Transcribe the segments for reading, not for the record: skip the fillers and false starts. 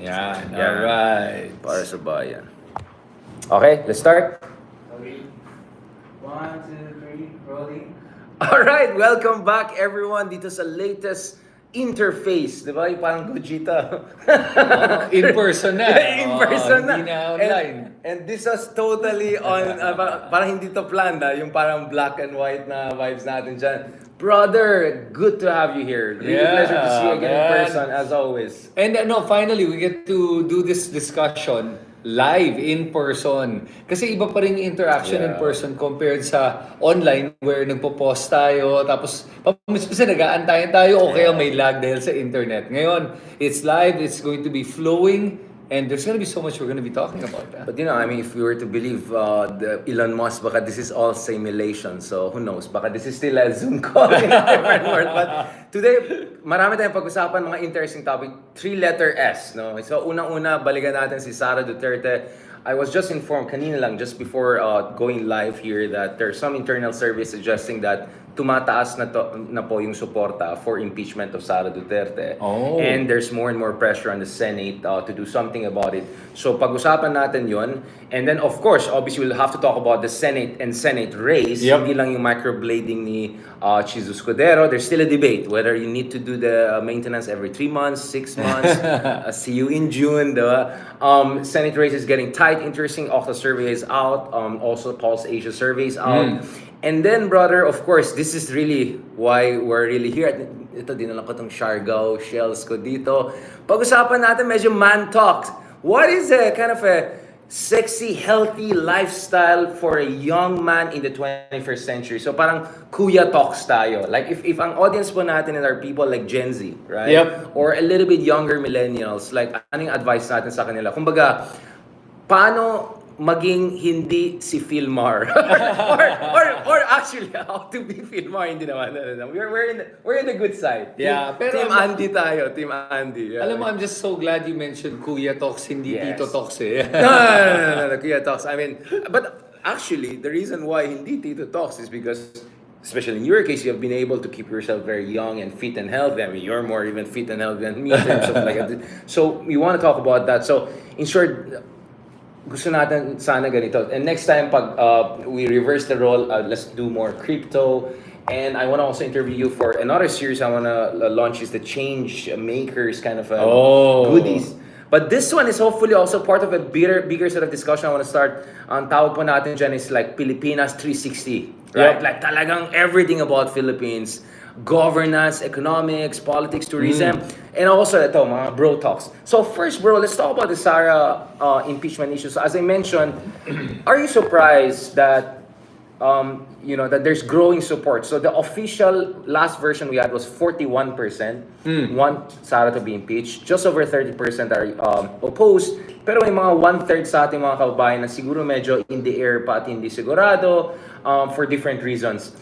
Yan, Yan. alright. Para sa bayan. Okay, let's start. Okay. 1, 2, 3, rolling. Alright, welcome back everyone dito sa latest interface. Di ba? Yung parang Gogeta. In person na. In person na. Hindi na online. And this was totally on, parang hindi to planned. Yung parang black and white na vibes natin dyan. Brother, good to have you here. Really pleasure to see you again in person as always. And finally, we get to do this discussion live in person. Kasi iba pa rin yung interaction in person compared sa online where nagpo-post tayo, tapos pamis-pisa nag-aantayan tayo o kaya may lag dahil sa internet. Ngayon, it's live, it's going to be flowing, and there's gonna be so much we're gonna be talking about. But you know, I mean, if we were to believe the Elon Musk, baka this is all simulation. So who knows? Baka this is still a Zoom call in a different world. But today, marami tayong pag-usapan, mga interesting topic. 3-letter S, no? So unang-una, balikan natin si Sara Duterte. I was just informed kanina lang, just before going live here, that there's some internal survey suggesting that tumataas na po yung suporta for impeachment of Sara Duterte. Oh. And there's more and more pressure on the Senate to do something about it. So pag-usapan natin yon. And then of course, obviously we'll have to talk about the Senate and Senate race. Yep. Hindi lang yung microblading ni Chizo Escudero. There's still a debate whether you need to do the maintenance every 3 months, 6 months. See you in June. The Senate race is getting tight. Interesting. Octa survey is out. Also Pulse Asia survey is out. And then, brother, of course, this is really why we're really here. Ito, dinala ko tong Siargao shells ko dito. Pag-usapan natin, medyo man talks. What is a kind of a sexy, healthy lifestyle for a young man in the 21st century? So parang kuya talks tayo. Like if ang audience po natin are people like Gen Z, right? Yep. Or a little bit younger millennials, like anong advice natin sa kanila? Kumbaga, paano maging hindi si Philmar or actually how to be Philmar, hindi naman. We're in the good side. Yeah, pero Team Andy tayo, Team Andy. Yeah. Alam mo, I'm just so glad you mentioned Kuya Talks, hindi Yes. Tito Talks eh. No, Kuya Talks. I mean, but actually, the reason why hindi Tito Talks is because, especially in your case, you have been able to keep yourself very young and fit and healthy. I mean, you're more even fit and healthy than me in terms of like. So we want to talk about that. So in short, gusto natin sana ganito. And next time, pag we reverse the role, let's do more crypto. And I want to also interview you for another series I want to launch is the Change Makers kind of goodies. But this one is hopefully also part of a bigger set of discussion I want to start. Ang tawag po natin dyan is like Pilipinas 360. Right? Yep. Like talagang everything about Philippines. Governance, economics, politics, tourism, and also ito, mga bro talks. So first, bro, let's talk about the Sara impeachment issue. So as I mentioned, are you surprised that that there's growing support? So the official last version we had was 41% want Sara to be impeached. Just over 30% are opposed. Pero may mga 1/3 sa ating mga kababayan na siguro medyo in the air pa at hindi sigurado for different reasons.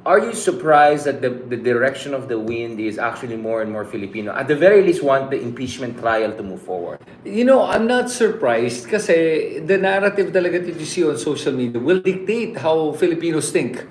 Are you surprised that the direction of the wind is actually more and more Filipino? At the very least, want the impeachment trial to move forward? You know, I'm not surprised kasi the narrative talaga that you see on social media will dictate how Filipinos think.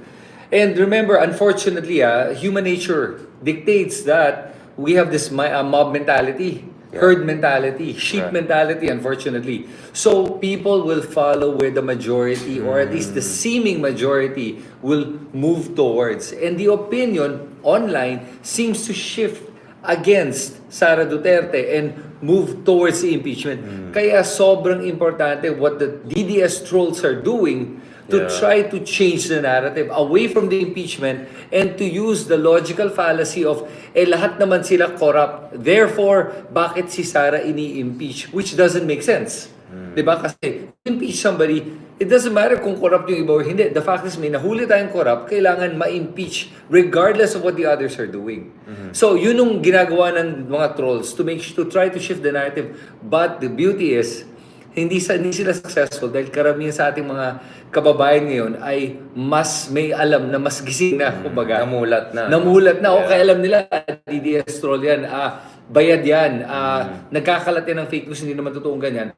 And remember, unfortunately, human nature dictates that we have this mob mentality. Herd mentality, sheep mentality, unfortunately. So people will follow where the majority, or at least the seeming majority, will move towards. And the opinion online seems to shift against Sara Duterte and move towards the impeachment. Kaya sobrang importante what the DDS trolls are doing to try to change the narrative away from the impeachment and to use the logical fallacy of lahat naman sila corrupt. Therefore, bakit si Sara ini-impeach? Which doesn't make sense. Diba? Kasi impeach somebody, it doesn't matter kung corrupt yung iba or hindi. The fact is, may nahuli tayong corrupt, kailangan ma-impeach regardless of what the others are doing. So, yun yung ginagawa ng mga trolls to try to shift the narrative. But the beauty is, hindi sila successful dahil karamihan sa ating mga kababayan ngayon ay mas may alam na mas gising na, kumbaga. Namulat na. Okay, alam nila, DDS troll yan, bayad yan, nagkakalat yan ng fake news, hindi naman totoong ganyan.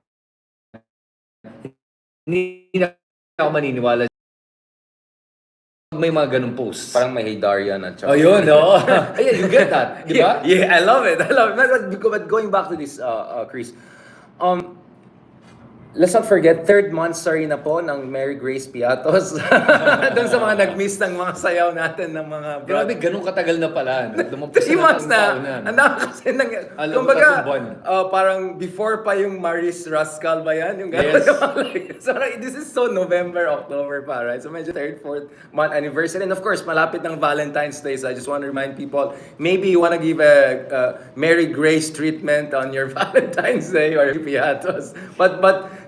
Hindi na ako maniniwala may mga ganung posts. Parang may Darian at saka. Oh, yun, no? Ayan, you get that, di ba? Yeah, I love it. I love it. But going back to this, Chris, let's not forget, third monthsary na po ng Mary Grace Piatos. Doon sa mga nag-miss ng mga sayaw natin ng mga Grabe, ganun katagal na pala. Lumampas 3 months na. na. Ang dami kasi nang... Alam mo, Kumbaga, tatlong buwan. parang before pa yung Maris Rascal ba yan? Yung Yes. so this is so November, October pa, right? So medyo third, fourth month anniversary. And of course, malapit ng Valentine's Day. So I just want to remind people, maybe you want to give a Mary Grace treatment on your Valentine's Day or Piatos. But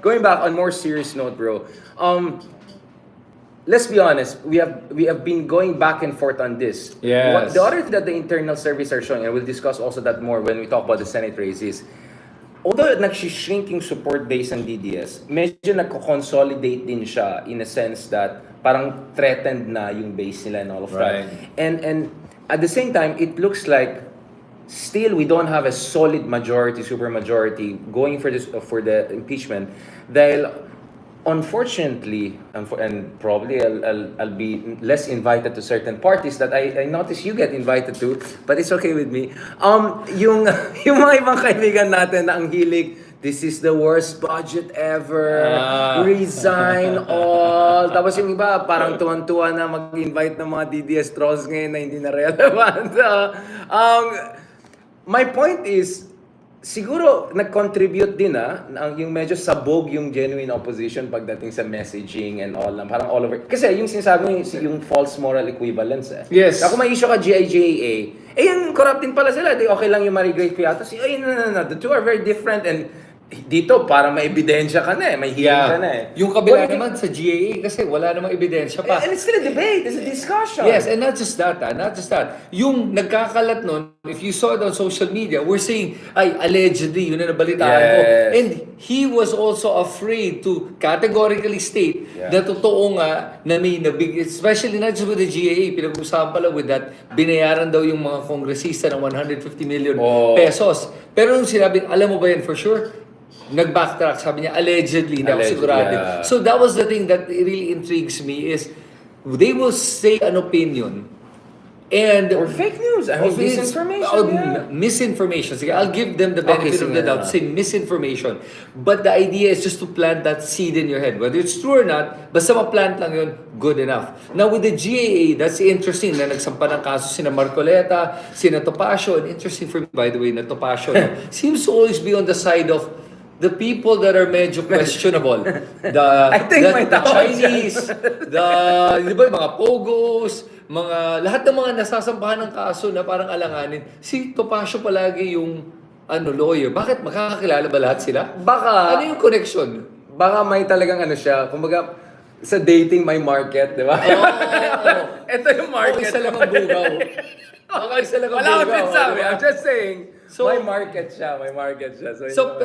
going back on more serious note, bro. Let's be honest. We have been going back and forth on this. Yes. The other thing that the internal surveys are showing, and we'll discuss also that more when we talk about the Senate races. Although nag-shrink yung support base ng DDS, medyo nagko-consolidate din siya in a sense that parang threatened na yung base nila and all of Right. that. And at the same time, it looks like still we don't have a solid majority, super majority going for this for the impeachment. Dahil unfortunately, and probably I'll be less invited to certain parties that I notice you get invited to, but it's okay with me. Yung mga ibang kaibigan natin na ang hilig, this is the worst budget ever. Resign all. Tapos yung iba, parang tuwan-tuwa na mag-invite ng mga DDS trolls ngayon na hindi na relevant. My point is, siguro nag-contribute din yung medyo sabog yung genuine opposition pagdating sa messaging and all, parang all over. Kasi yung sinasabi mo, yung false moral equivalence Yes. Ako may issue ka GIJA, yan, corrupt din pala sila. Di okay lang yung Mary Grace Piatos. No. The two are very different and dito, para may ebidensya ka na may hearing ka na Yung kabila naman sa GAA kasi wala namang ebidensya pa. And it's still a debate, it's a discussion. Yes, and not just that, not just that. Yung nagkakalat nun, if you saw it on social media, we're saying, ay, allegedly, yun na nabalitaan ko. Yes. And he was also afraid to categorically state na totoo nga na may nabig, especially not just with the GAA, pinag-usapan pala with that, binayaran daw yung mga kongresista ng 150 million pesos. Pero nung sinabi, alam mo ba yan for sure? Nag-backtrack, sabi niya, allegedly, hindi ako sigurado. Yeah. So that was the thing that really intrigues me is, they will say an opinion, and Or fake news, I mean, misinformation. Misinformation. Sige, I'll give them the benefit of the doubt, say misinformation. But the idea is just to plant that seed in your head. Whether it's true or not, basta ma-plant lang yun, good enough. Now with the GAA, that's interesting na nagsampa ng kaso sina Marcoleta, sina Topacio, and interesting for me, by the way, na Topacio seems to always be on the side of the people that are medyo questionable. I think may the tawag Chinese, di ba, mga Pogos, lahat ng mga nasasampahan ng kaso na parang alanganin. Si Topacio palagi yung lawyer. Bakit? Makakakilala ba lahat sila? Baka, Ano yung connection? baka may talagang siya, kumbaga, sa dating may market, di ba? Ito yung market. Isa lang ang bugaw. Baka isa lang ang Wala bugaw. akong sabi, diba? I'm just saying, So- may market siya.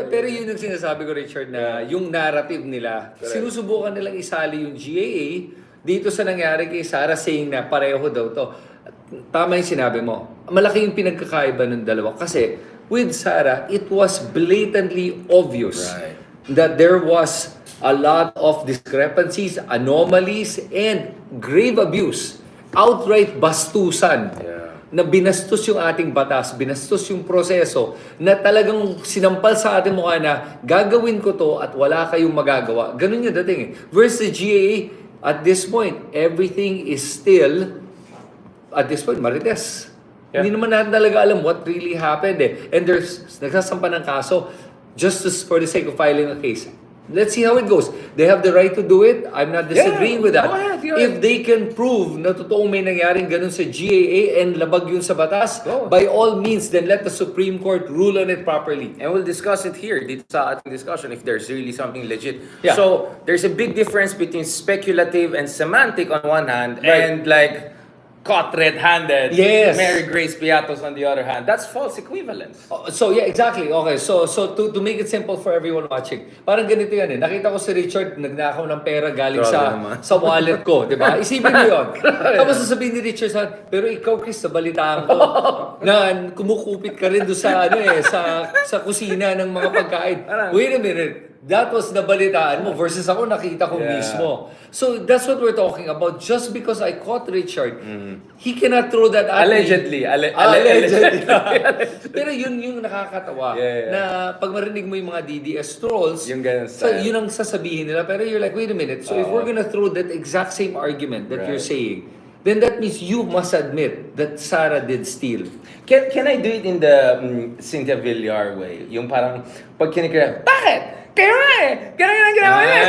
Pero yun yung sinasabi ko, Richard, na yung narrative nila, sinusubukan nilang isali yung GAA dito sa nangyari kay Sara, saying na pareho daw to. Tama yung sinabi mo. Malaki yung pinagkakaiba ng dalawa. Kasi with Sara, it was blatantly obvious that there was a lot of discrepancies, anomalies, and grave abuse. Outright bastusan. Na binastos yung ating batas, binastos yung proseso, na talagang sinampal sa ating mukha na gagawin ko to at wala kayong magagawa. Ganun yung dating Versus the GAA, at this point, everything is still, at this point, marites. Hindi naman natin talaga alam what really happened And there's nagsasampa ng kaso just for the sake of filing a case. Let's see how it goes. They have the right to do it. I'm not disagreeing with that. Go ahead. If they can prove na totoong may nangyaring ganun sa GAA and labag yun sa batas, by all means, then let the Supreme Court rule on it properly. And we'll discuss it here dito sa ating discussion if there's really something legit. Yeah. So, there's a big difference between speculative and semantic on one hand and like caught red-handed Yes. Mary Grace Piatos on the other hand. That's false equivalence. So yeah, exactly. Okay, so to make it simple for everyone watching, parang ganito yan Nakita ko si Richard, nagnakaw ng pera galing sa wallet ko, di ba? Isipin mo yun. Tapos sasabihin ni Richard, pero ikaw, Chris, nabalitaan ko na kumukupit ka rin doon sa sa kusina ng mga pagkain. Wait a minute. that was nabalitaan mo versus ako nakita ko Yeah. mismo. So that's what we're talking about. Just because I caught Richard, he cannot throw that at Allegedly. me. Allegedly. Pero yun yung nakakatawa. Yeah. Na pag marinig mo yung mga DDS trolls, Yung ganun so style. yun ang sasabihin nila. Pero you're like, wait a minute. So if we're gonna throw that exact same argument that you're Right. saying, then that means you must admit that Sara did steal. Can I do it in the Cynthia Villar way? Yung parang, pag kinikira, bakit? Kayo nga eh! Ganun ang ginawa niya!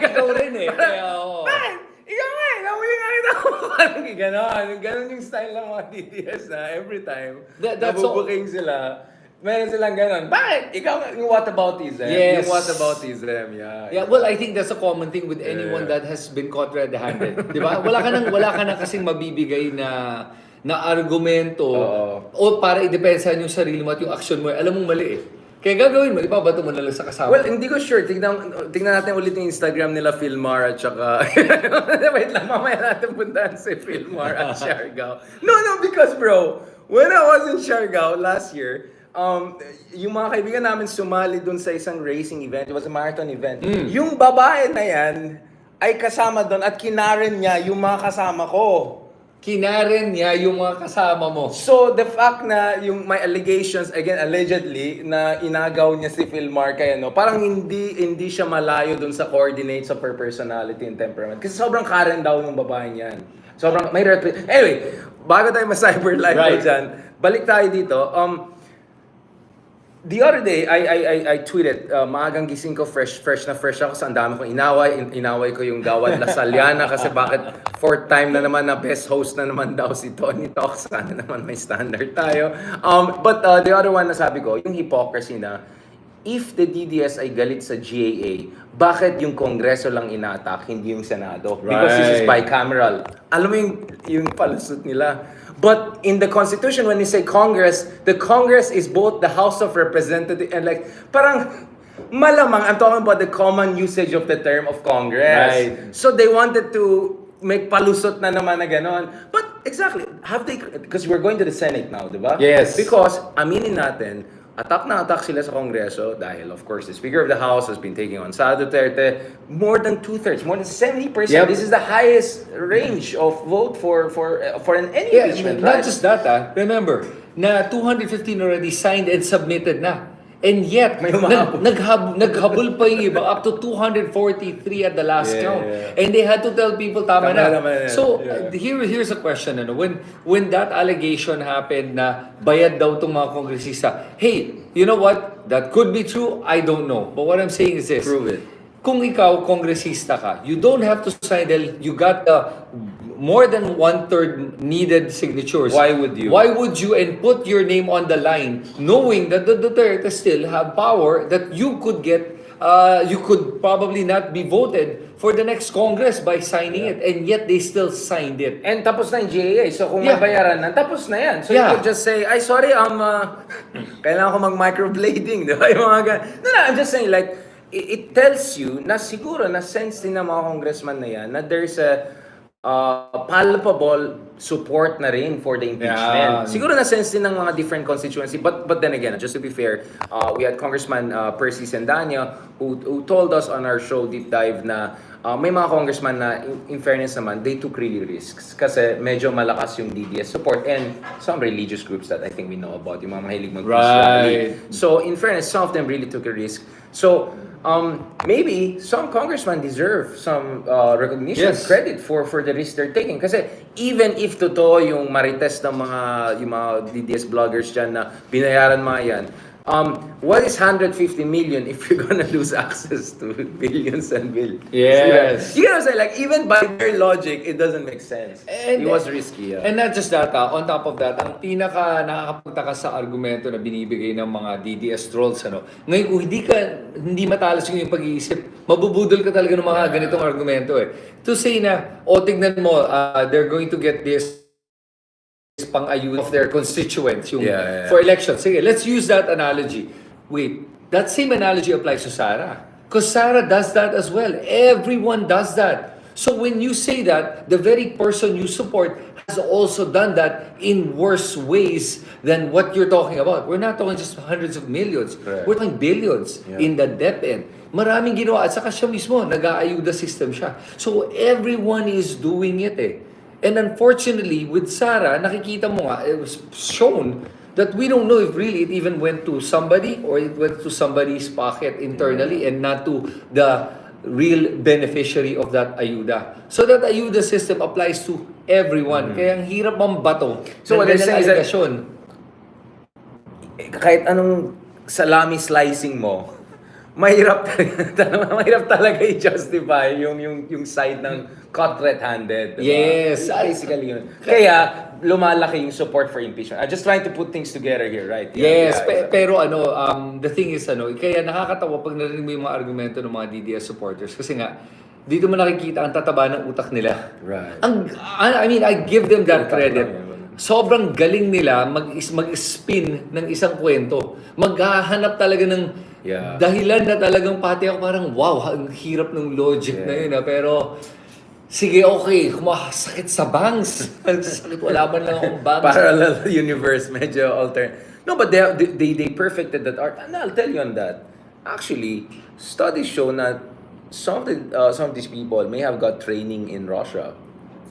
Ikaw rin eh. Kaya, oo. Bakit? Ikaw nga eh! Nahuli nga kita! Parang ganon yung style ng mga DDS na every time That's nabubuking sila. Meron silang ganon. Bakit? Ikaw nga, yung whataboutism. Yes. Yung whataboutism, yeah. Yeah, well, I think that's a common thing with anyone that has been caught red-handed. Di ba? Wala ka nang kasing mabibigay na argumento o para idepensahan yung sarili mo at yung action mo. Alam mong mali eh. Kaya gagawin mo, ibabato mo na lang sa kasama. Well, hindi ko sure. Tingnan natin ulit yung Instagram nila, Philmar at saka... Wait lang, mamaya natin puntahan si Philmar at Siargao. No, because bro, when I was in Siargao last year, yung mga kaibigan namin sumali dun sa isang racing event. It was a marathon event. Yung babae na yan ay kasama dun at kinaren niya yung mga kasama ko. Kinaren niya yung mga kasama mo. So, the fact na yung may allegations, again, allegedly, na inagaw niya si Philmar kaya, no, parang hindi siya malayo dun sa coordinates of her personality and temperament. Kasi sobrang Karen daw ng babae niyan. Sobrang, may anyway, bago tayo ma-cyber live Right. dyan, balik tayo dito. The other day, I tweeted, maagang gising ko, fresh ako sa ang dami kong inaway ko yung Gawad Lasaliana kasi bakit fourth time na naman na best host na naman daw si Tony Talk, sana naman may standard tayo. But the other one na sabi ko, yung hypocrisy na, if the DDS ay galit sa GAA, bakit yung Kongreso lang ina-attack, hindi yung Senado? Because this is Right. bicameral. Alam mo yung palusot nila. But in the Constitution, when you say Congress, the Congress is both the House of Representatives and like, parang malamang, I'm talking about the common usage of the term of Congress. Right. So they wanted to make palusot na naman na ganon. But exactly, have they, because we're going to the Senate now, di ba? Yes. Because, aminin natin, attack na attack sila sa Kongreso dahil, of course, the Speaker of the House has been taking on Sara Duterte more than 2/3, more than 70%. Yep. This is the highest range of vote for any Yeah, impeachment. not right? just that, remember, na 215 already signed and submitted na. And yet, May umahabol. naghabol pa yung iba up to 243 at the last Yeah, count. yeah. And they had to tell people, tama Tama na. naman yan. So, Yeah. here's a question. When that allegation happened na bayad daw itong mga kongresista, hey, you know what? That could be true. I don't know. But what I'm saying is this. Prove it. Kung ikaw, kongresista ka, you don't have to sign dahil you got more than 1/3 needed signatures. Why would you? Why would you and put your name on the line knowing that the Duterte still have power that you could get, you could probably not be voted for the next Congress by signing it, and yet they still signed it. And tapos na yung GAA. So kung Yeah. may bayaran na, tapos na yan. So Yeah. you could just say, ay sorry, kailangan ko mag-microblading. Di ba? Yung mga no, I'm just saying like, it tells you na siguro na sense din ng mga congressman na yan na there's a palpable support na rin for the impeachment. Yeah. Siguro na sense din ng mga different constituency. But then again, just to be fair, we had Congressman Percy Sendanya who told us on our show Deep Dive na may mga congressman na in fairness naman, they took really risks kasi medyo malakas yung DDS support and some religious groups that I think we know about, yung mga mahilig mag-peace rally. So in fairness, some of them really took a risk. So maybe some congressmen deserve some recognition, Yes. credit for the risk they're taking. Kasi even if totoo yung marites ng yung mga DDS bloggers dyan na binayaran mga yan, what is 150 million if you're gonna lose access to billions and billions? Yes. You know what I'm saying? Like, even by their logic, it doesn't make sense. And- It was risky. Yeah. And not just that, on top of that, ang pinaka nakakapagtaka sa argumento na binibigay ng mga DDS trolls, ngayon kung hindi matalas yung pag-iisip, mabubudol ka talaga ng mga ganitong argumento eh. To say na, tignan mo, they're going to get this pang-ayun of their constituents yung for elections. Sige, let's use that analogy. Wait, that same analogy applies to Sara. Because Sara does that as well. Everyone does that. So when you say that, the very person you support has also done that in worse ways than what you're talking about. We're not talking just hundreds of millions. Correct. We're talking billions Yeah. in the DepEd. Maraming ginawa at saka siya mismo, nag-aayuda system siya. So everyone is doing it eh. And unfortunately, with Sara, nakikita mo nga, it was shown that we don't know if really it even went to somebody or it went to somebody's pocket internally and not to the real beneficiary of that ayuda. So that ayuda system applies to everyone. Kaya ang hirap mambato So what they're ganyang saying is that- alegasyon. Kahit anong salami slicing mo, mahirap mahirap talaga i-justify yung side ng caught red-handed. Diba? Yes. Basically yun. Kaya lumalaki yung support for impeachment. I'm just trying to put things together here, right? Yes, Yeah. pero the thing is kaya nakakatawa pag narinig mo yung mga argumento ng mga DDS supporters kasi nga dito mo nakikita ang tataba ng utak nila. Right. I mean, I give them that Utak credit. lang yan. Sobrang galing nila mag-spin ng isang kwento. Maghahanap talaga ng Yeah. dahilan na talagang pati ako parang wow, ang hirap ng logic na yun. Pero sige, okay, sakit sa bangs. Sakit, wala man lang akong bangs. Parallel universe, medyo alternate. No, but they perfected that art. And I'll tell you on that. Actually, studies show that some of these people may have got training in Russia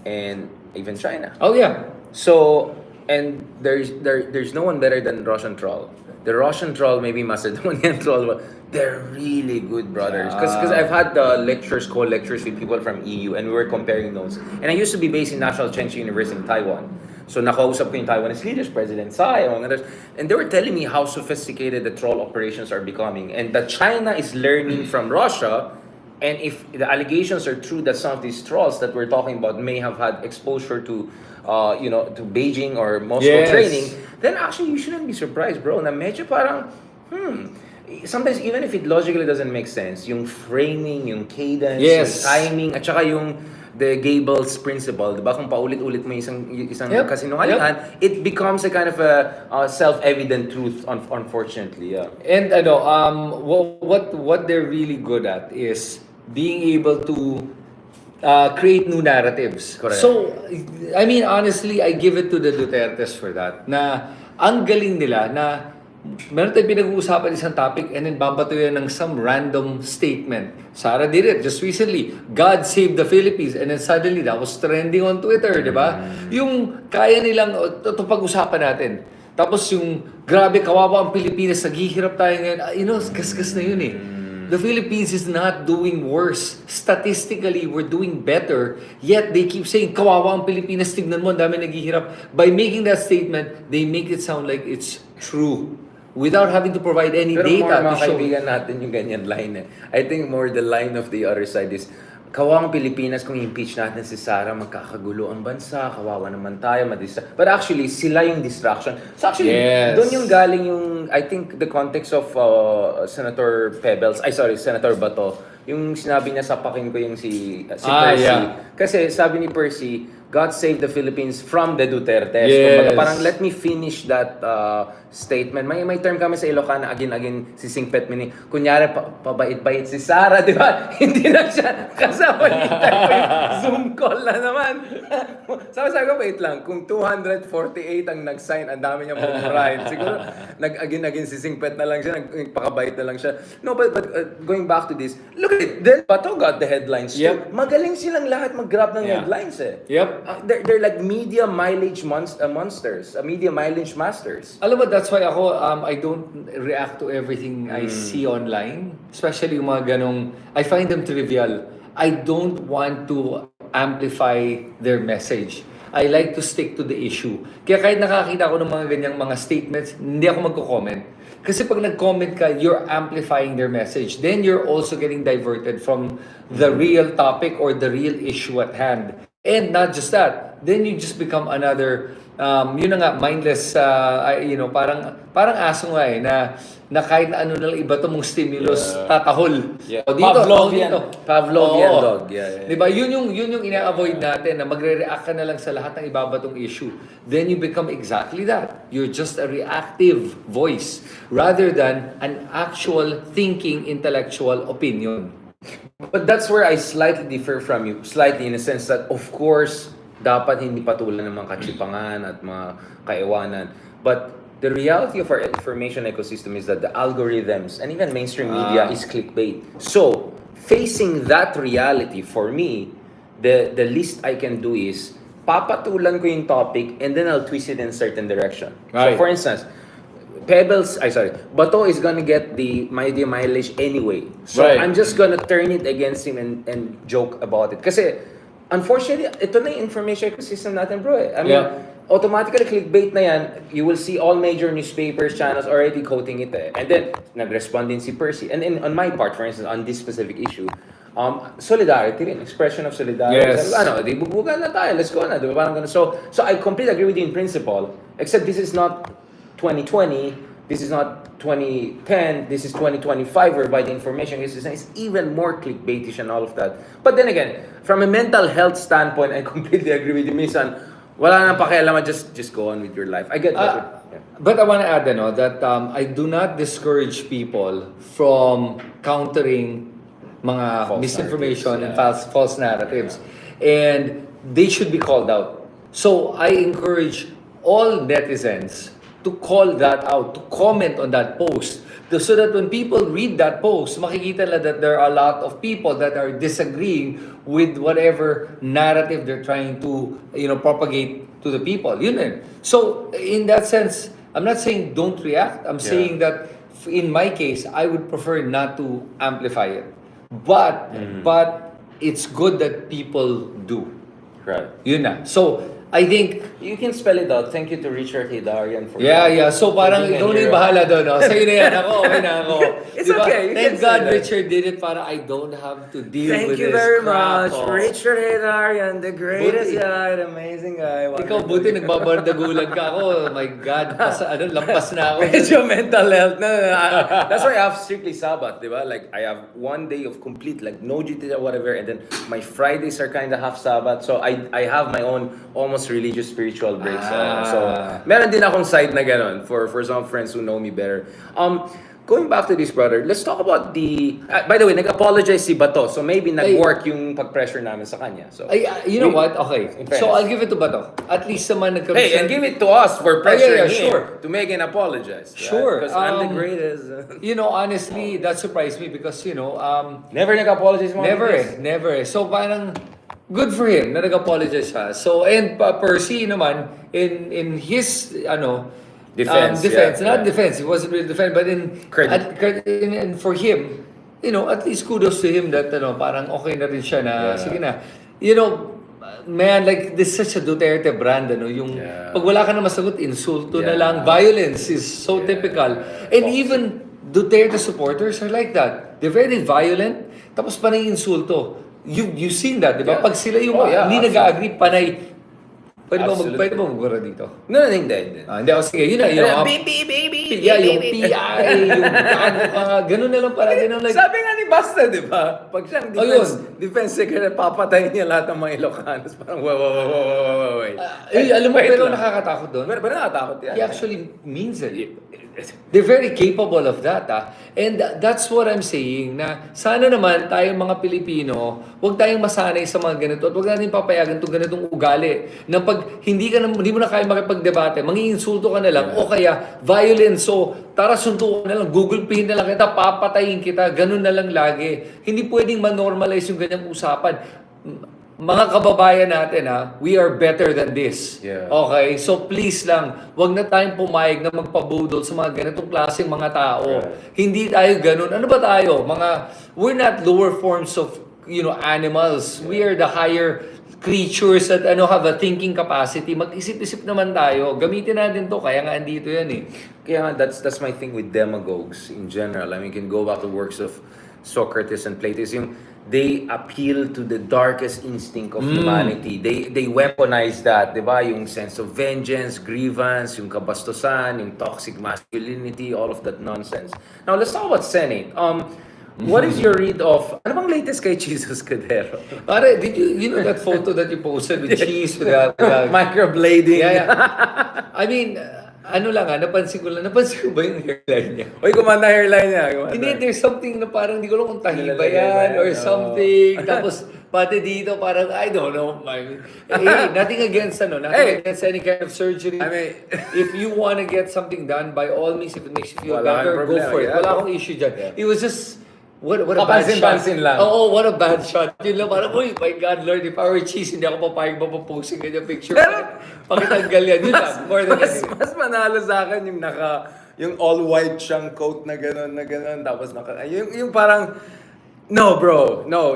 and even China. Oh yeah. So, and there's no one better than Russian troll. The Russian troll, maybe Macedonian troll, but they're really good brothers. Because I've had co-lectures with people from EU, and we were comparing notes. And I used to be based in National Chengchi University in Taiwan. So nakausap ko yung Taiwanese leaders, President Tsai, among others, and they were telling me how sophisticated the troll operations are becoming, and that China is learning from Russia. And if the allegations are true that some of these trolls that we're talking about may have had exposure to, to Beijing or Moscow Yes. training, then actually you shouldn't be surprised, bro. Na medyo parang, sometimes even if it logically doesn't make sense, yung framing, yung cadence, Yes. yung timing, at saka yung the Goebbels principle, diba? Kung paulit-ulit mo isang Yep. kasinungalingan, it becomes a kind of a self-evident truth, unfortunately. Yeah. And what they're really good at is being able to create new narratives. Correct. So, I mean, honestly, I give it to the Dutertes for that. Na ang galing nila na meron tayong pinag-uusapan isang topic and then babato yan ng some random statement. Sara did it just recently. God saved the Philippines and then suddenly that was trending on Twitter, di ba? Yung kaya nilang, ito pag-usapan natin. Tapos yung, grabe, kawawa ang Pilipinas, naghihirap tayo ngayon. Gasgas na yun eh. The Philippines is not doing worse. Statistically, we're doing better. Yet, they keep saying, kawawa ang Pilipinas, tignan mo, ang dami naghihirap. By making that statement, they make it sound like it's true. Without having to provide any Pero data more to mga show. kaibigan natin yung ganyan line eh. I think more the line of the other side is, kawawang Pilipinas kung impeach natin si Sara, magkakagulo ang bansa, kawawa naman tayo, But actually, sila yung distraction. So actually, Yes. doon yung galing yung, I think the context of Senator Senator Bato, yung sinabi niya sa paking ko yung si Percy. yeah. Kasi sabi ni Percy, God save the Philippines from the Dutertes. Yes. Kumbaga, parang let me finish that statement. May term kami sa Ilocana, again, si Singpet Mini. Kunyari, pabait-bait si Sara, di ba? Hindi na siya kasama ni Zoom call na naman. Sabi ko, wait lang, kung 248 ang nag-sign, ang dami niyang pumurahin. Siguro, again si Singpet na lang siya, nagpakabait na lang siya. No, but going back to this, look at it, then Bato got the headlines too. Yep. Magaling silang lahat mag-grab ng Yeah. headlines eh. Yep. They're like media mileage monsters, media mileage masters. Alam mo, that's why ako, I don't react to everything I see online. Especially yung mga ganong, I find them trivial. I don't want to amplify their message. I like to stick to the issue. Kaya kahit nakakita ko ng mga ganyang mga statements, hindi ako magko-comment. Kasi pag nag-comment ka, you're amplifying their message. Then you're also getting diverted from the real topic or the real issue at hand. And not just that, then you just become another, yun na nga, mindless, parang aso nga eh, na kahit na ano na lang iba to mong stimulus, tatahol. Yeah. O dito, Pavlovian. o dito. Pavlovian Oo. dog. Yeah. Diba? Yun yung ina-avoid natin, na magre-react ka na lang sa lahat ng ibabatong issue. Then you become exactly that. You're just a reactive voice rather than an actual thinking, intellectual opinion. But that's where I slightly differ from you. Slightly in the sense that, of course, dapat hindi patulan ng mga kachipangan at mga kaiwanan. But the reality of our information ecosystem is that the algorithms and even mainstream media is clickbait. So, facing that reality, for me, the least I can do is papatulan ko yung topic and then I'll twist it in a certain direction. So, Right. for instance, Bato is gonna get the mileage anyway. So Right. I'm just gonna turn it against him and joke about it. Kasi, unfortunately, ito na yung information ecosystem natin, bro. I mean, Yeah. automatically clickbait na yan, you will see all major newspapers, channels already quoting it eh. And then, nag-respond din si Percy. And on my part, for instance, on this specific issue, solidarity rin, expression of solidarity. Yes. Sabi, di bubugan na tayo, let's go na, di ba? Parang ganun. So I completely agree with you in principle, except this is not 2020, this is not 2010, this is 2025 whereby the information is even more clickbaitish and all of that. But then again, from a mental health standpoint, I completely agree with you. Minsan, wala nang pakialam, just go on with your life. I get that. But I want to add that I do not discourage people from countering mga False misinformation and narratives, false narratives. And they should be called out. So I encourage all netizens to call that out, to comment on that post. So that when people read that post, makikita nila that there are a lot of people that are disagreeing with whatever narrative they're trying to, propagate to the people. Yun yun. So in that sense, I'm not saying don't react. I'm saying that in my case, I would prefer not to amplify it. But it's good that people do. Right. Yun na. So I think You can spell it out. Thank you to Richard Hidarian for yeah. So parang being a ikaw na yung hero. bahala doon. No? Sa'yo na yan. Ako, okay na ako. It's okay, you Thank can say God that. Richard did it para I don't have to deal Thank with you this very crap. much, Oh. Richard Hidarian, the greatest Buti. guy, the amazing guy. Ikaw, buti nagbabardagulan ka ako. Oh my God. Lampas na ako. Medyo mental health. No. That's why I have strictly Sabbath, di ba? Like, I have one day of complete, like, no duty or whatever, and then my Fridays are kind of half Sabbath. So I have my own almost religious spiritual breaks. So, meron din akong side na ganon for some friends who know me better. Going back to this, brother, let's talk about the... by the way, nag-apologize si Bato. So maybe nag-work yung pag-pressure namin sa kanya. So, You know what? Okay. In So fairness. I'll give it to Bato. At least naman nagkaroon hey, siya- and give it to us for pressuring him sure. to make an apologize. Sure. Because I'm the greatest. Honestly, that surprised me because, Never nag-apologize mo. Never. So parang good for him na nag-apologize siya. So and Percy naman in his Defense, not yeah. defense. It wasn't really defense, but in Credit. and for him, at least kudos to him that parang okay na rin siya na Yeah. sige na. Man, like this is such a Duterte brand, yung Yeah. pag wala ka na masagot, insulto na Yeah. lang, violence is so typical. And even Duterte supporters are like that. They're very violent, tapos panay insulto. You've seen that, di ba? Yeah. Pag sila yung Oh, yeah, hindi nag-agree, panay. Absolutely. Pwede ba magbura dito? No, hindi. Hindi ako, sige, yun na, Baby. yeah, yung PI, yung ganun na lang parang, like, Sabi nga ni Basta, di ba? Pag siyang defense secretary, papatayin niya lahat ng mga Ilocanos. Parang, wait. alam mo, Wait pero lang. nakakatakot doon. Pero nakatakot yan. He actually means it. They're very capable of that. And that's what I'm saying, na sana naman tayong mga Pilipino, huwag tayong masanay sa mga ganito at huwag natin papayagan itong ganitong ugali na pag hindi mo na kaya makipagdebate, manginsulto ka na lang o kaya violence. So, tara suntukan na lang, Google Pay na lang kita, papatayin kita, ganun na lang lagi. Hindi pwedeng ma-normalize yung ganyang usapan. Mga kababayan natin we are better than this. Yeah. Okay? So please lang, wag na tayong pumayag na magpabudol sa mga ganitong klaseng mga tao. Right. Hindi tayo ganun. Ano ba tayo? We're not lower forms of, animals. We are the higher creatures that have a thinking capacity. Mag-isip-isip naman tayo. Gamitin natin to, kaya nga andito yan eh. Kaya that's my thing with demagogues in general. I mean, you can go back to works of Socrates and Plato. They appeal to the darkest instinct of humanity. They weaponize that, di ba? Yung sense of vengeance, grievance, yung kabastusan, yung toxic masculinity, all of that nonsense. Now, let's talk about Senate. What is your read of, ano bang latest kay Jesus Cordero? Pare, did you know that photo that you posted with cheese? With that, Microblading. Yeah. I mean, ano lang napansin ko ba yung hairline niya? Uy, gumanda hairline niya. Gumanda. Hindi, there's something na parang hindi ko alam kung tahi ba Nilalagay ba yan yan? or Oo. something. Tapos, pati dito parang, I don't know. Nothing against Hey. against any kind of surgery. I mean, If you want to get something done, by all means, if it makes you feel Wala better, kang go problema. for it. Yeah, Wala go. akong issue dyan. It was just, what a bad shot. Kapansin-pansin lang. Oo, what a bad shot. Yun lang, parang, uy, my God, Lord, if I were cheese, hindi ako papayag mapapost yung ganyan picture. Pero- Pakitanggal yan. Yun lang, more than anything. mas manalo sa akin yung all white siyang coat na gano'n, tapos yung parang, no bro, no,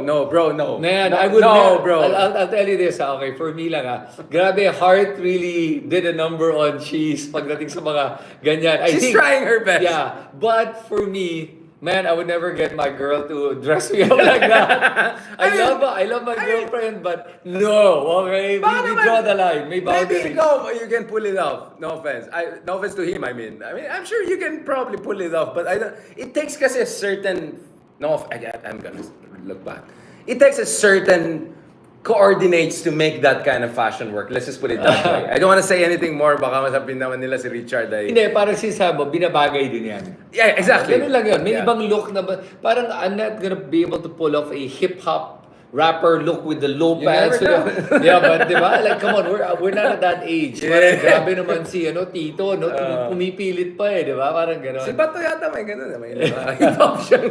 Man, no, I would no never, bro. I'll tell you this, okay, for me lang grabe, Heart really did a number on Cheese pagdating sa mga ganyan. She's trying her best. Yeah, but for me, man, I would never get my girl to dress me up like that. I love my girlfriend, but no, okay, Baka we naman, draw the line, may Maybe boundaries. you can pull it off. No offense. No offense to him. I mean, I'm sure you can probably pull it off, but I don't. It takes kasi a certain. No, I'm gonna look back. It takes a certain coordinates to make that kind of fashion work. Let's just put it that way. I don't want to say anything more. Baka masabing naman nila si Richard ay. Hindi, parang sinasabi mo, binabagay din yan. Yeah, exactly. Ganun lang yun. May Yeah. ibang look na parang I'm not gonna be able to pull off a hip-hop rapper look with the low You pants. never Yeah, but di ba? Like, come on, we're not at that age. Parang grabe naman si Tito, no? Pumipilit pa di ba? Parang gano'n. Si Bato yata may ganun. May hip-hop siya.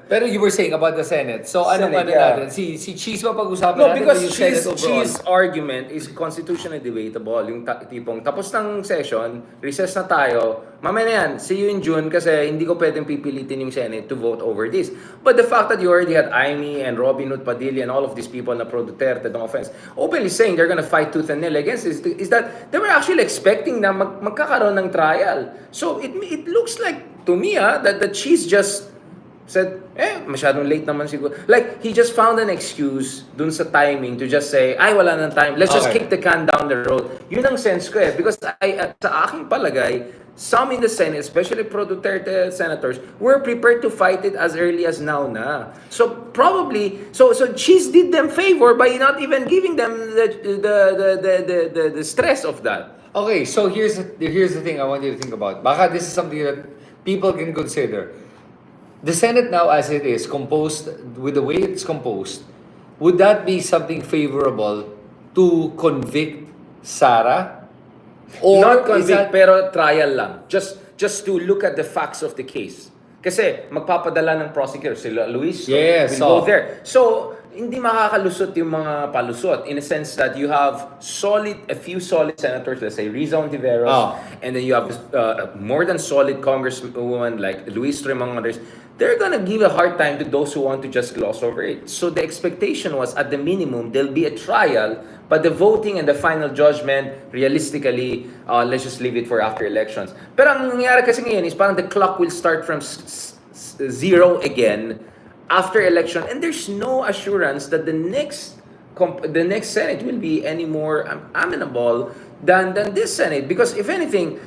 Pero you were saying about the Senate. So, anong Senate, ano yeah. natin? Si Cheese ba pag-usapan No, natin? because o yung Senate overall? Cheese argument is constitutionally debatable. Yung tipong tapos ng session, recess na tayo, mamaya na yan, see you in June kasi hindi ko pwedeng pipilitin yung Senate to vote over this. But the fact that you already had Amy and Robin Hood Padilla and all of these people na pro Duterte, no offense, openly saying they're gonna fight tooth and nail against this, is that they were actually expecting na magkakaroon ng trial. So it looks like, to me, that the Cheese just said, masyadong late naman siguro. Like, he just found an excuse dun sa timing to just say, ay, wala nang time. Let's just Okay. kick the can down the road. Yun ang sense ko Because sa aking palagay, some in the Senate, especially pro-Duterte senators, were prepared to fight it as early as now na. So probably, so Cheese did them favor by not even giving them the stress of that. Okay, so here's the thing I want you to think about. Baka this is something that people can consider. The Senate now, as it is composed, with the way it's composed, would that be something favorable to convict Sara? Or Not is convict, that, pero trial lang. Just to look at the facts of the case. Kasi magpapadala ng prosecutor sila Luis. So Yes, we'll go so- there. So hindi makakalusot yung mga palusot in a sense that you have a few solid senators, let's say Riza Ontiveros, Oh. and then you have more than solid congresswoman like Luis Tremang, others. They're gonna give a hard time to those who want to just gloss over it. So the expectation was, at the minimum, there'll be a trial, but the voting and the final judgment, realistically, let's just leave it for after elections. Pero ang nangyayari kasi ngayon is parang the clock will start from zero again after election, and there's no assurance that the next Senate will be any more amenable than this Senate. Because if anything,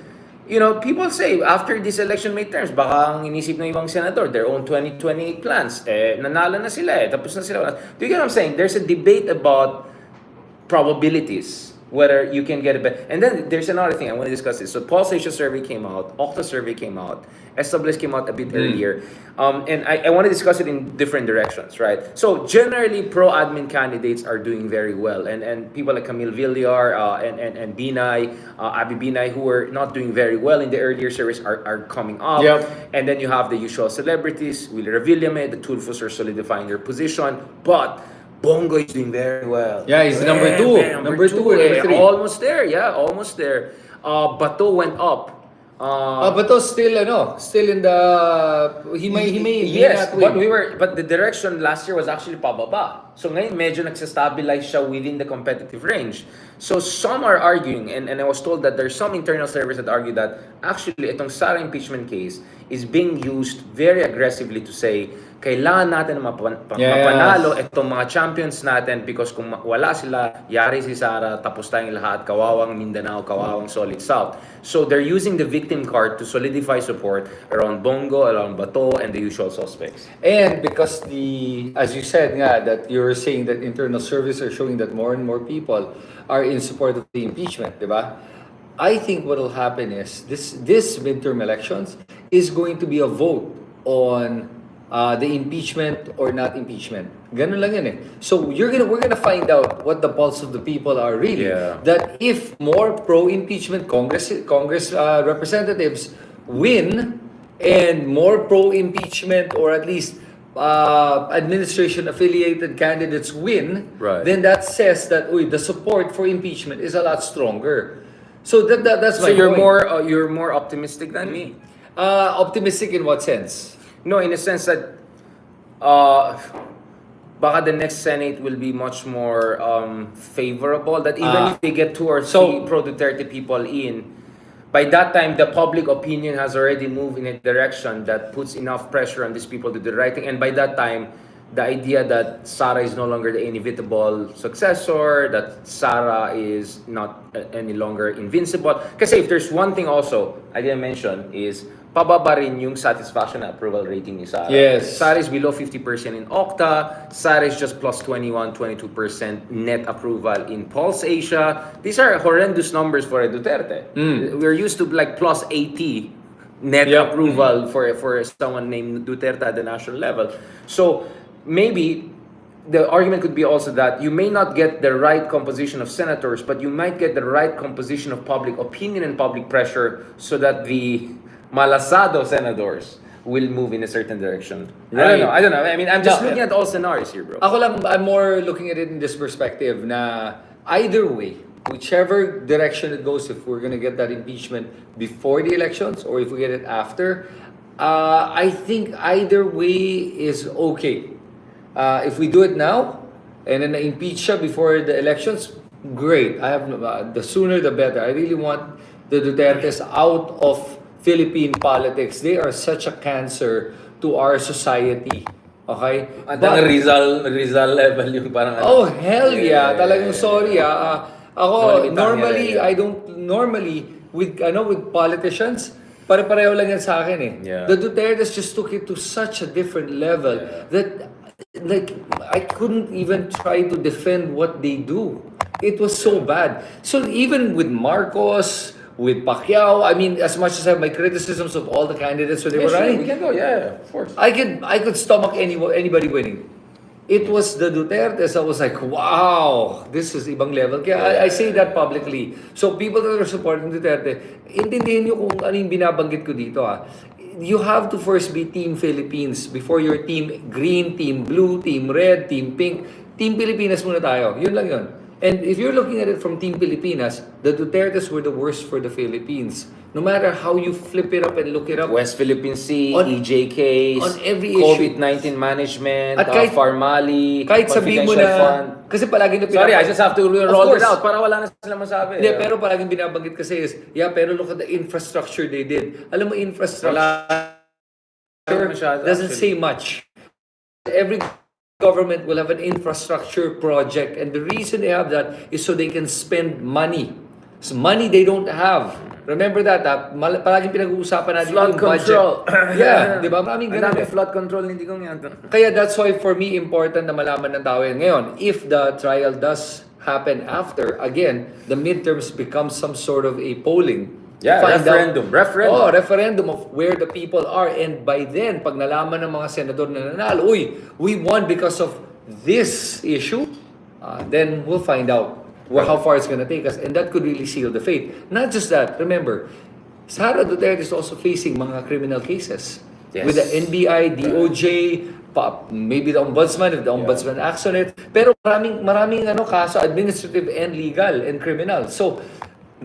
people say after this election midterms, baka ang inisip ng ibang senador, their own 2028 plans, nanalo na sila tapos na sila. Do you get what I'm saying? There's a debate about probabilities, whether you can get it back. And then there's another thing I want to discuss this. So Paul Seixas survey came out, Okta survey came out, SWS came out a bit earlier. And I want to discuss it in different directions, right? So generally, pro-admin candidates are doing very well. And people like Camille Villar and Binay, Abby Binay, who were not doing very well in the earlier surveys are coming up. Yep. And then you have the usual celebrities, Willie Revillame, the Tulfos are solidifying their position. But Bongo is doing very well. Yeah, he's number two. Number two or number three. Almost there, almost there. Bato went up. but those still in the he may Yes, not win. but the direction last year was actually pababa. So ngayon medyo nagsastabilize siya within the competitive range. So some are arguing, and I was told that there's some internal surveys that argue that actually itong Sara impeachment case is being used very aggressively to say kailangan natin mapanalo itong mga champions natin because kung wala sila, yari si Sara, tapos tayong lahat, kawawang Mindanao, kawawang Solid South. So they're using the victim card to solidify support around Bongo, around Bato, and the usual suspects. And because as you said that you're saying that internal surveys are showing that more and more people are in support of the impeachment, di ba? I think what will happen is this midterm elections is going to be a vote on the impeachment or not impeachment. Ganun lang yan eh. So we're gonna find out what the pulse of the people are really. Yeah. That if more pro-impeachment Congress representatives win and more pro-impeachment or at least administration affiliated candidates win, Right. then that says that the support for impeachment is a lot stronger. So that's So my you're point. you're more optimistic than me. Optimistic in what sense? No, in a sense that uh, baka the next Senate will be much more favorable. That even if they get 2 or 3 So- pro-Duterte people in, by that time the public opinion has already moved in a direction that puts enough pressure on these people to do the right thing. And by that time, the idea that Sara is no longer the inevitable successor, that Sara is not any longer invincible. Kasi if there's one thing also I didn't mention is pababa rin yung satisfaction na approval rating ni Sara. Yes. Sara is below 50% in Okta. Sara is just plus 22% net approval in Pulse Asia. These are horrendous numbers for a Duterte. We're used to like plus 80 net Yep. approval for someone named Duterte at the national level. So maybe the argument could be also that you may not get the right composition of senators, but you might get the right composition of public opinion and public pressure so that the malasado senators will move in a certain direction. Right. I don't know. I mean, I'm just No, looking at all scenarios here, bro. Ako lang, I'm more looking at it in this perspective na either way, whichever direction it goes, if we're gonna get that impeachment before the elections or if we get it after, I think either way is okay. If we do it now and then impeach siya before the elections, great. I have the sooner the better. I really want the Dutertes out of Philippine politics. They are such a cancer to our society. Okay? At ang Rizal level yung parang Oh, hell yeah. Talagang sorry ako, No, normally, yeah. I don't, normally, with politicians, pare-pareho lang yan sa akin eh. Yeah. The Dutertes just took it to such a different level that, like, I couldn't even try to defend what they do. It was so bad. So even with Marcos, with Pacquiao, I mean, as much as I have my criticisms of all the candidates when they were running, we can go, yeah, of course. I could stomach anybody winning. It was the Dutertes. I was like, wow, this is ibang level. Kaya I say that publicly. So people that are supporting Duterte, intindihin nyo kung ano yung binabanggit ko dito You have to first be Team Philippines before your Team Green, Team Blue, Team Red, Team Pink. Team Pilipinas muna tayo. Yun lang yun. And if you're looking at it from Team Pilipinas, the Dutertes were the worst for the Philippines. No matter how you flip it up and look it up. West Philippine Sea, On- EJKs, on every issue. COVID-19 management, At kahit- Farmali, Kahit sabihin mo confidential fund. na, kasi palagi na Sorry, I just have to Of roll course. it out para wala na sila masabi. Hindi, pero palaging binabanggit kasi is, pero look at the infrastructure they did. Alam mo, infrastructure Masyado, doesn't actually. say much. Every government will have an infrastructure project, and the reason they have that is so they can spend money. It's money they don't have. Remember that, palaging pinag-uusapan natin Flood yung budget. control. Yeah, di ba? Maraming Ang ganun dami eh. flood control, hindi ko nga. Kaya that's why for me important na malaman ng tao yan. Ngayon, if the trial does happen after, again, the midterms become some sort of a polling. Yeah, To find referendum. Oh, referendum of where the people are. And by then, pag nalaman ng mga senador na nanalo, we won because of this issue, then we'll find out how far it's gonna take us. And that could really seal the fate. Not just that, remember, Sara Duterte is also facing mga criminal cases. Yes. With the NBI, DOJ, maybe the ombudsman, if the ombudsman acts on it. Pero maraming kaso, administrative and legal and criminal. So,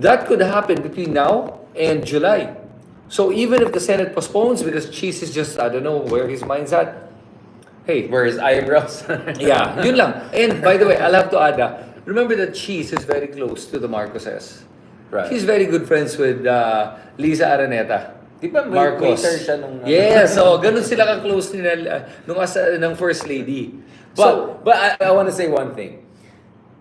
that could happen between now and July. So, even if the Senate postpones because Cheese is just, I don't know where his mind's at, hey, Where his eyebrows. yeah, yun lang. And by the way, I'll have to add, remember that Cheese is very close to the Marcoses. Right. He's very good friends with Liza Araneta. Di ba Marcos. waiter siya nung... Yeah, so ganun sila ka-close nila ng First Lady. But I want to say one thing.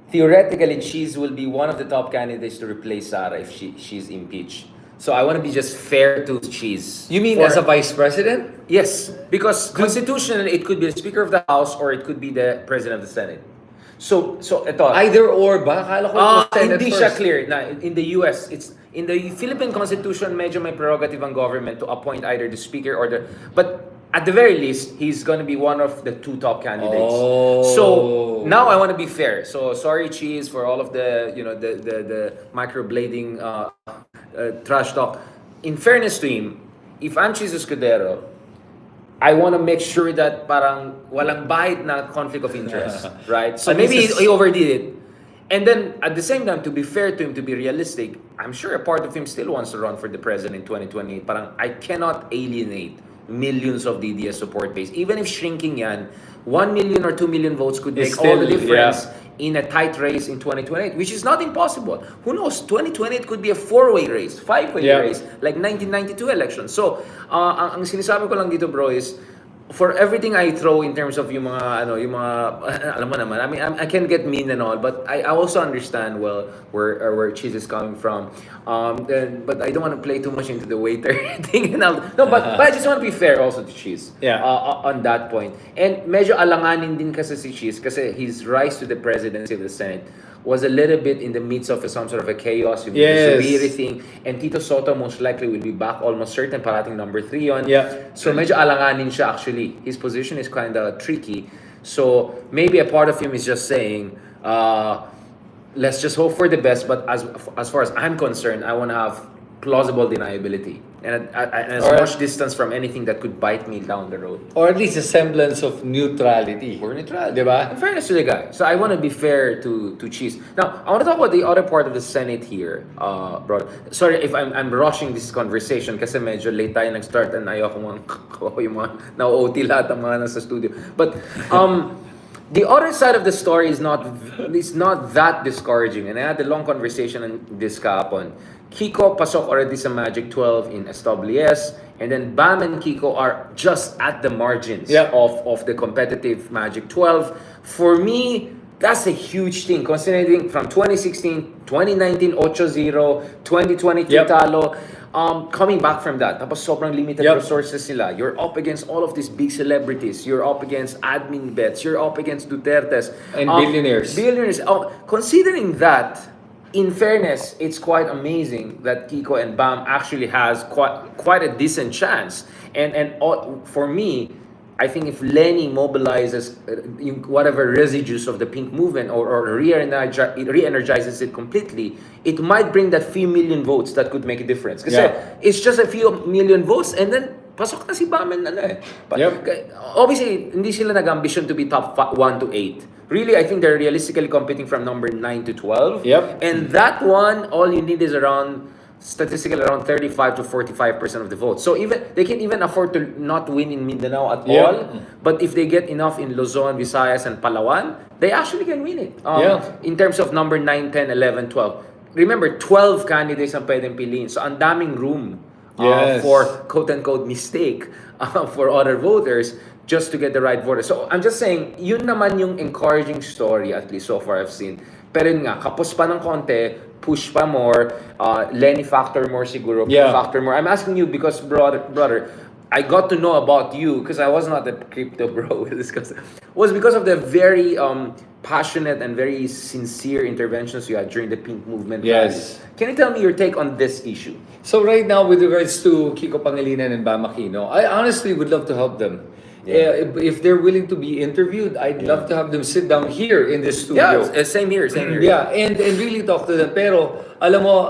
Theoretically, Cheese will be one of the top candidates to replace Sara if she's impeached. So I want to be just fair to Cheese. You mean as a vice president? Yes, because constitutionally, it could be the Speaker of the House or it could be the President of the Senate. So ito. Either or ba? Akala ko Senate Hindi first. siya clear. Na, in the US, In the Philippine Constitution, medyo may prerogative ang government to appoint either the speaker or the... But at the very least, he's gonna be one of the two top candidates. Oh. So now I want to be fair. So sorry, Cheese, for all of the the microblading trash talk. In fairness to him, if I'm Cheese Escudero, I want to make sure that parang walang bahid na conflict of interest, right? So At maybe least he overdid it. And then at the same time, to be fair to him, to be realistic, I'm sure a part of him still wants to run for the president in 2028. Parang I cannot alienate millions of DDS support base. Even if shrinking yan, 1 million or 2 million votes could make It's all the still, difference yeah. in a tight race in 2028, which is not impossible. Who knows? 2028 could be a four-way race, five-way Yeah. race, like 1992 election. So, ang sinasabi ko lang dito, bro, is for everything I throw in terms of yung mga alam mo naman, I mean, I can get mean and all, but I also understand well where Cheese is coming from. But I don't want to play too much into the waiter thing and all. No, but I just want to be fair also to Cheese. Yeah. On that point. And medyo alanganin din kasi si Cheese kasi his rise to the presidency of the Senate was a little bit in the midst of some sort of a chaos, yung Yes. Zubiri thing, and Tito Soto most likely will be back, almost certain, parating number 3 on. Yeah. So medyo alanganin siya actually. His position is kind of tricky. So maybe a part of him is just saying, let's just hope for the best, but as far as I'm concerned, I want to have plausible deniability and as Or- much distance from anything that could bite me down the road. Or at least a semblance of neutrality. Or neutral. Diba? In fairness to the guy. So I want to be fair to Cheese. Now, I want to talk about the other part of the Senate here, bro. Sorry if I'm rushing this conversation kasi medyo late tayo nag-start and ayoko yung mga na-OT lahat ang mga nasa studio. But, the other side of the story is not that discouraging. And I had a long conversation on this kahapon. Kiko pasok already sa Magic 12 in SWS, and then Bam and Kiko are just at the margins Yeah. of the competitive Magic 12. For me, that's a huge thing considering from 2016, 2019 8-0, 2022 Yep. talo. Coming back from that, tapos sobrang limited Yep. resources nila. You're up against all of these big celebrities. You're up against admin bets. You're up against Dutertes. And billionaires. Billionaires. Considering that, in fairness, it's quite amazing that Kiko and Bam actually has quite a decent chance. And for me, I think if Lenny mobilizes whatever residues of the pink movement or re-energizes it completely, it might bring that few million votes that could make a difference. Kasi Yeah. it's just a few million votes and then pasok na si Bamen Yep. Obviously, hindi sila nag-ambition to be top 1 to 8. Really, I think they're realistically competing from number 9 to 12. Yep. And that one, all you need is statistically around 35 to 45% of the vote. So even they can even afford to not win in Mindanao at Yeah. all. But if they get enough in Luzon, Visayas, and Palawan, they actually can win it. In terms of number 9, 10, 11, 12. Remember, 12 candidates ang pwedeng piliin. So ang daming room Yes. for quote-unquote mistake for other voters just to get the right voter. So I'm just saying, yun naman yung encouraging story at least so far I've seen. Pero yun nga, kapos pa ng konti, push pa more, Lenny factor more siguro, Yeah. factor more. I'm asking you because, brother, I got to know about you because I was not a crypto bro was because of the very passionate and very sincere interventions you had during the Pink Movement Yes. rally. Can you tell me your take on this issue? So right now, with regards to Kiko Pangilinan and Bam Aquino, I honestly would love to help them. Yeah. If they're willing to be interviewed, I'd love to have them sit down here in this studio. Yeah, same here. Yeah, and really talk to them. Pero, alam mo,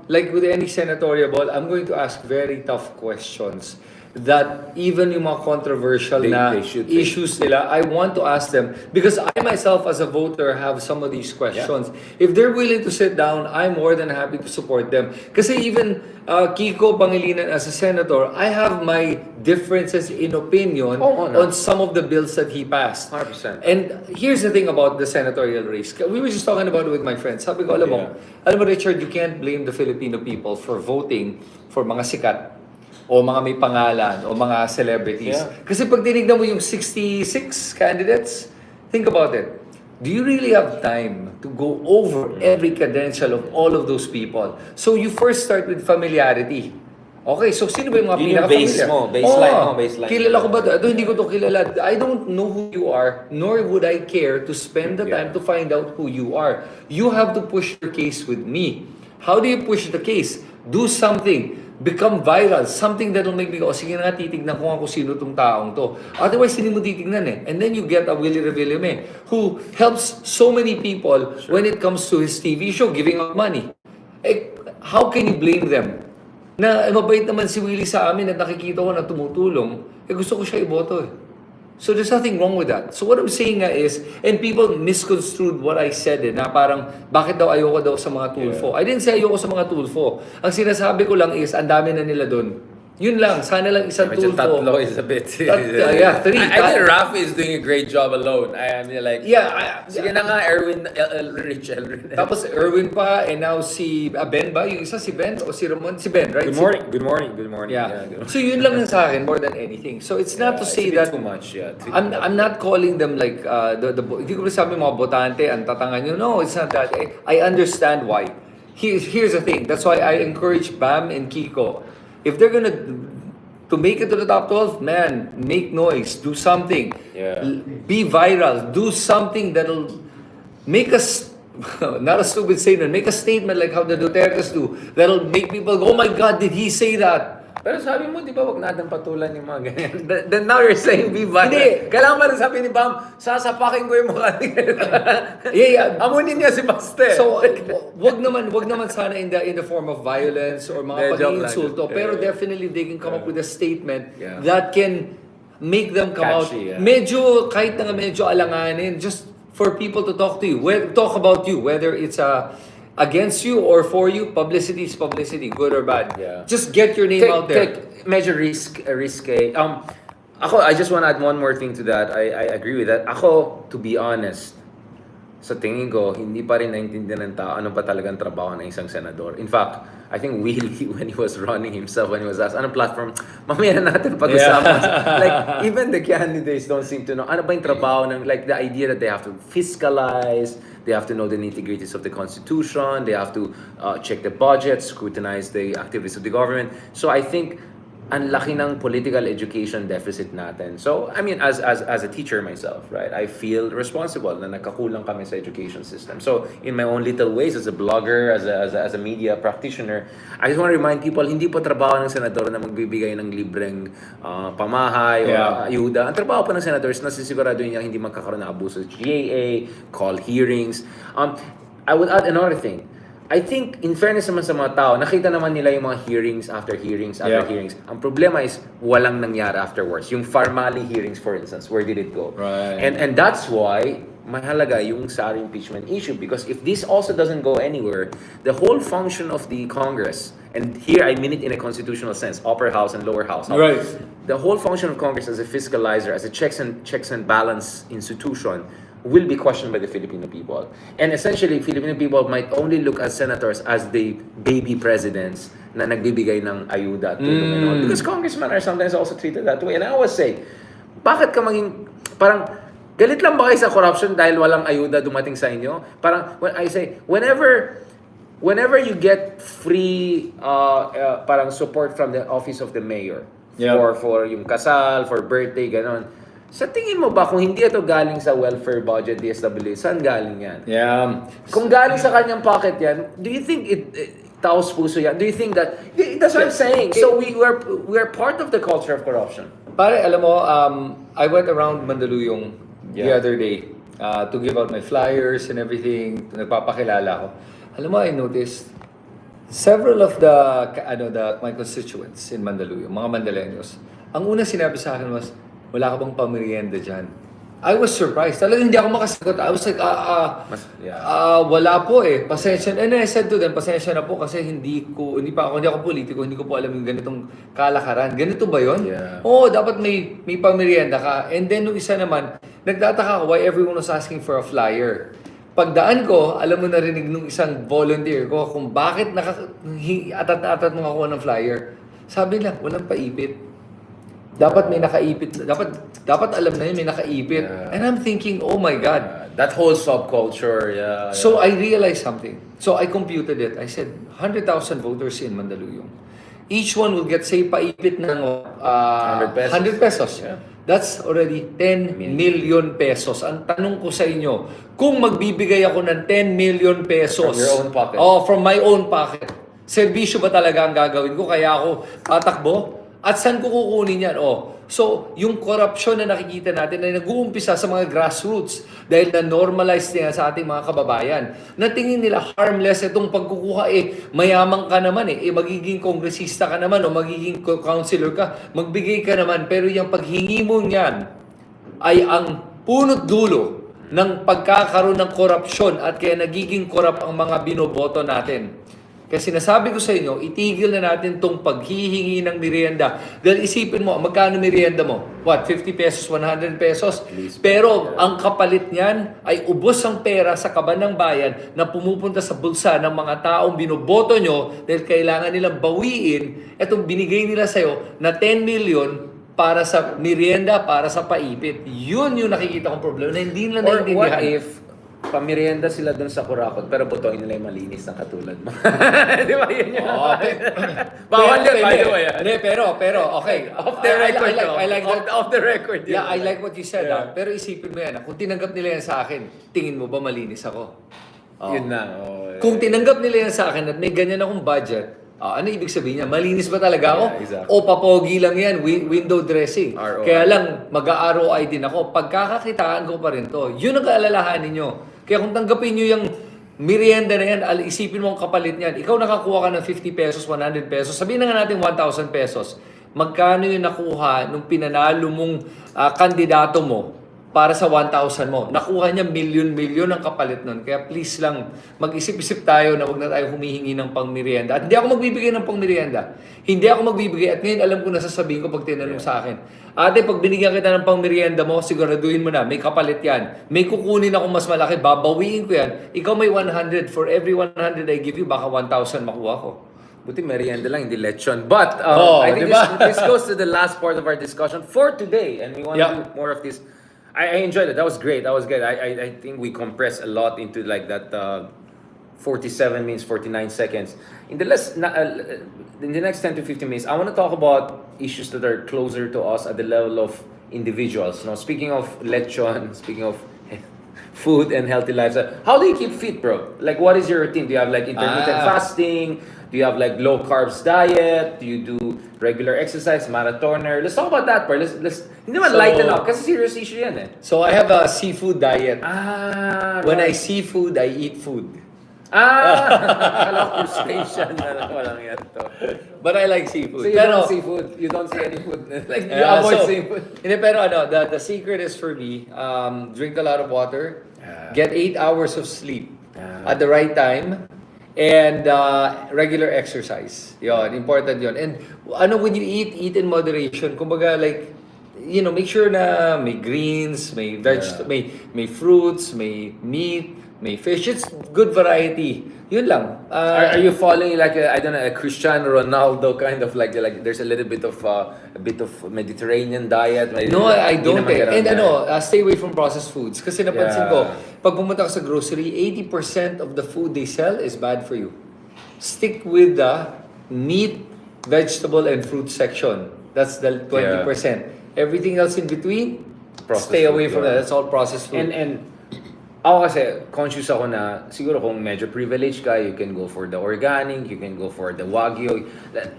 like with any senatorial ball, I'm going to ask very tough questions that even yung mga controversial They should take. issues nila, I want to ask them because I myself as a voter have some of these questions. If they're willing to sit down, I'm more than happy to support them. Kasi even Kiko Pangilinan as a senator, I have my differences in opinion on some of the bills that he passed. 100%. And here's the thing about the senatorial race. We were just talking about it with my friends. Sabi ko, alam mo Richard, you can't blame the Filipino people for voting for mga sikat o mga may pangalan o mga celebrities. Yeah. Kasi pag tinignan mo yung 66 candidates, think about it. Do you really have time to go over every credential of all of those people? So you first start with familiarity. Okay, so sino ba yung mga Yun yung pinaka-familiar? base mo, baseline. Kilala ko ba ito? Ito, hindi ko to kilala. I don't know who you are, nor would I care to spend the time to find out who you are. You have to push your case with me. How do you push the case? Do something. Become viral. Something that will make me go, sige na nga, titignan ko nga kung sino tong taong to. Otherwise, hindi mo titignan eh. And then you get a Willie Revillame who helps so many people when it comes to his TV show, giving out money. Eh, how can you blame them? Na mabait naman si Willie sa amin at nakikita ko na tumutulong, eh gusto ko siya iboto eh. So there's nothing wrong with that. So what I'm saying nga is, and people misconstrued what I said eh, na parang, bakit daw ayoko daw sa mga Tulfo? I didn't say ayoko sa mga Tulfo. Ang sinasabi ko lang is, ang dami na nila doon. Yun lang, sana lang isang Medyo Tulfo. tatlo is a bit. Yeah, three. I think Rafi is doing a great job alone. I mean, like, sige na nga, Erwin, Rich Elrin. Tapos Erwin pa, and now si Ben ba? Yung isa si Ben o si Ramon? Si Ben, right? Good morning, good morning, good morning. Yeah. good morning. So yun lang sa akin more than anything. So it's not to say it's a bit that too much, yeah. I'm not calling them like hindi ko sabi mga botante ang tatangan nyo. No, it's not that. I understand why. Here's the thing. That's why I encourage Bam and Kiko. If they're gonna to make it to the top 12, man, make noise, do something. Yeah. Be viral, do something that'll make us not a stupid statement, make a statement like how the Dutertes do. That'll make people go, oh my God, did he say that? Pero sabi mo, di ba, wag natin patulan yung mga ganyan. Then now you're saying, be viral. Hindi. Kailangan ba rin sabi ni Bam, sasapakin ko yung mukha niya. Yeah. Amunin niya si Baste. So, wag naman sana in the form of violence or mga Joke pag-iinsulto. lang. Pero definitely they can come up with a statement Yeah. that can make them come Catchy, out. yeah. Medyo, kahit na medyo alanganin, just for people to talk to you. Talk about you, whether it's against you or for you. Publicity is publicity, good or bad. Yeah. Just get your name out there. Medyo risky. Ako, I just want to add one more thing to that. I agree with that. Ako, to be honest, sa tingin ko, hindi pa rin naintindihan ng tao ano pa talagang trabaho ng isang senador. In fact, I think Willie, when he was running himself, when he was asked, anong platform, mamaya na natin pag-usapan. Like, even the candidates don't seem to know, ano ba yung trabaho ng, like, the idea that they have to fiscalize, they have to know the nitty-gritties of the Constitution, they have to check the budget, scrutinize the activities of the government. So I think, ang laki ng political education deficit natin. So, I mean, as a teacher myself, right, I feel responsible na nakakulang kami sa education system. So, in my own little ways, as a blogger, as a media practitioner, I just want to remind people, hindi po trabaho ng senador na magbibigay ng libreng pamahay o ayuda. Ang trabaho po ng senador is nasisigurado niya hindi magkakaroon ng abuso sa GAA, call hearings. I would add another thing. I think, in fairness naman sa mga tao, nakita naman nila yung mga hearings after hearings. Ang problema is, walang nangyari afterwards. Yung Farmali hearings, for instance, where did it go? Right. And that's why, mahalaga yung Sara impeachment issue. Because if this also doesn't go anywhere, the whole function of the Congress, and here I mean it in a constitutional sense, upper house and lower house. Right. The whole function of Congress as a fiscalizer, as a checks and balance institution, will be questioned by the Filipino people. And essentially, Filipino people might only look at senators as the baby presidents na nagbibigay ng ayuda at tulong and all. Because congressmen are sometimes also treated that way. And I always say, bakit ka maging, parang, galit lang ba kayo sa corruption dahil walang ayuda dumating sa inyo? Parang, when I say, whenever you get free parang support from the office of the mayor, for yung kasal, for birthday, ganon, sa tingin mo ba, kung hindi ito galing sa welfare budget, DSWD, saan galing yan? Yeah. Kung galing sa kanyang pocket yan, do you think taos puso yan? Do you think that, that's what I'm saying. So we are part of the culture of corruption. Pare, alam mo, I went around Mandaluyong the other day to give out my flyers and everything. Nagpapakilala ko. Alam mo, I noticed several of my constituents in Mandaluyong, mga Mandaleños, ang una sinabi sa akin was, wala ka bang pamerienda dyan? I was surprised. Talagang hindi ako makasagot. I was like, wala po eh. Pasensya. And I said to them, pasensya na po kasi hindi ako politiko, hindi ko po alam yung ganitong kalakaran. Ganito ba yun? Yeah. Oo, dapat may pamerienda ka. And then nung isa naman, nagtataka ko why everyone was asking for a flyer. Pagdaan ko, alam mo narinig nung isang volunteer ko kung bakit atat mo ako ng flyer. Sabi nila, walang paipit. Dapat may nakaipit. Dapat alam na yun, may nakaipit. Yeah. And I'm thinking, oh my God. That whole subculture, So I realized something. So I computed it. I said, 100,000 voters in Mandaluyong. Each one will get, say, paipit ng 100 pesos. 100 pesos. Yeah. That's already 10 million pesos. Ang tanong ko sa inyo, kung magbibigay ako ng 10 million pesos... From your own pocket. Oh, from my own pocket. Serbisyo ba talaga ang gagawin ko? Kaya ako tatakbo? At saan ko kukunin yan? Oh, so, yung corruption na nakikita natin ay nag-uumpisa sa mga grassroots dahil na-normalize niya sa ating mga kababayan. Natingin nila harmless itong pagkukuha mayaman ka naman magiging kongresista ka naman o magiging councilor ka, magbigay ka naman. Pero yung paghingi mo niyan ay ang punot dulo ng pagkakaroon ng korupsyon at kaya nagiging korap ang mga binoboto natin. Kasi sinasabi ko sa inyo, itigil na natin tong paghihingi ng merienda. Dahil isipin mo, magkano merienda mo? What, 50 pesos, 100 pesos? Pero ang kapalit niyan ay ubos ang pera sa kaban ng bayan na pumupunta sa bulsa ng mga taong binoboto nyo dahil kailangan nilang bawiin itong binigay nila sa'yo na 10 million para sa merienda, para sa paipit. Yun yung nakikita kong problema na hindi nila Or naintindihan. what if pamirienda sila dun sa Kurakot pero butuin nila yung malinis na katulad mo? Di ba yun yun? Bawal yun, by the way. Hindi, pero, okay. Off the record. I like that. Off the record. Yeah, I like what you said. Pero isipin mo yan, kung tinanggap nila yan sa akin, tingin mo ba malinis ako? Yun na. Kung tinanggap nila yan sa akin at may ganyan akong budget, ano ibig sabihin niya? Malinis ba talaga ako? Yeah, exactly. O papogi lang yan, window dressing. ROI. Kaya lang, mag-ROI din ako. Pagkakakitaan ko pa rin to. Yun ang kaalalahanin nyo. Kaya kung tanggapin nyo yung merienda na yan, isipin mo ang kapalit niyan. Ikaw nakakuha ka ng 50 pesos, 100 pesos. Sabihin na nga natin 1,000 pesos. Magkano yung nakuha nung pinanalo mong kandidato mo para sa 1,000 mo? Nakuha niya milyon-milyon ang kapalit nun. Kaya please lang, mag-isip-isip tayo na huwag na tayo humihingi ng pangmerienda. At hindi ako magbibigay ng pangmerienda. Hindi ako magbibigay. At ngayon alam ko na sasabihin ko pag tinanong sa akin. Ate, pag binigyan kita ng pangmerienda mo, siguraduhin mo na, may kapalit yan. May kukunin ako mas malaki, babawiin ko yan. Ikaw may 100. For every 100 I give you, baka 1,000 makuha ko. Buti merienda lang, hindi lechon. But I think diba? this goes to the last part of our discussion for today. And we want to do more of this. I enjoyed it. That was great. That was good. I think we compressed a lot into like that 47 minutes, 49 seconds. In the next 10 to 15 minutes, I want to talk about issues that are closer to us at the level of individuals. Now, speaking of lechon, speaking of food and healthy lifestyle, how do you keep fit, bro? Like, what is your routine? Do you have like intermittent fasting? Do you have like low carbs diet? Do you do regular exercise, marathoner? Let's talk about that, bro. Let's hindi naman lighten up kasi serious issue yan eh. So I have a seafood diet. When I right. see food, I eat food. Akala ko frustration na walang yan to. But I like seafood. So you don't see food, you don't see any food. Like you avoid seafood. Hindi, pero the secret is for me, drink a lot of water, get 8 hours of sleep at the right time, and regular exercise. Yon, important yon. And when you eat in moderation. Kumbaga like, make sure na may greens, may may fruits, may meat, may fish. It's good variety. Yun lang. Are you following like a Cristiano Ronaldo kind of like there's a little bit of Mediterranean diet? No, I don't. And ganun. stay away from processed foods. Kasi napansin ko, pag pumunta ka sa grocery, 80% of the food they sell is bad for you. Stick with the meat, vegetable, and fruit section. That's the 20%. Everything else in between, stay away from that. That's all processed food. And ako kasi, conscious ako na, siguro kung medyo privileged ka, you can go for the organic, you can go for the Wagyu.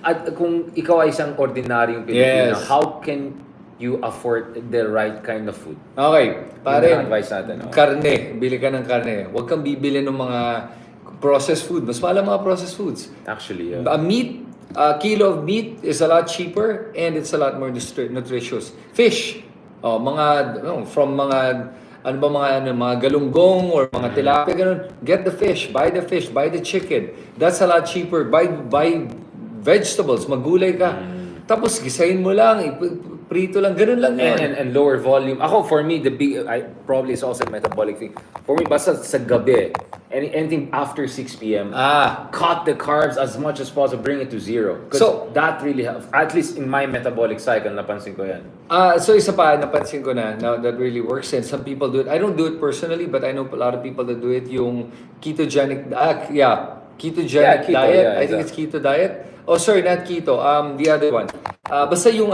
At kung ikaw ay isang ordinaryong Pilipino, how can you afford the right kind of food? Okay, pare, advice natin. karne, bili ka ng karne. Huwag kang bibili ng mga processed food. Mas mahal ang mga processed foods. Actually, A kilo of meat is a lot cheaper and it's a lot more nutritious. Fish, from mga galunggong or mga tilapia, ganun. Get the fish, buy the chicken. That's a lot cheaper. Buy vegetables, magulay ka. Tapos gisahin mo lang, prito lang, ganun lang yun. and lower volume. Ako, for me, probably is also a metabolic thing. For me, basta sa gabi, anything after 6 p.m., cut the carbs as much as possible, bring it to zero. So, that really helps. At least in my metabolic cycle, napansin ko yan. So isa pa, napansin ko na that really works and some people do it. I don't do it personally, but I know a lot of people that do it, yung ketogenic, ketogenic keto, diet. yeah, I think it's keto diet. Oh, sorry, not keto. The other one. Basta yung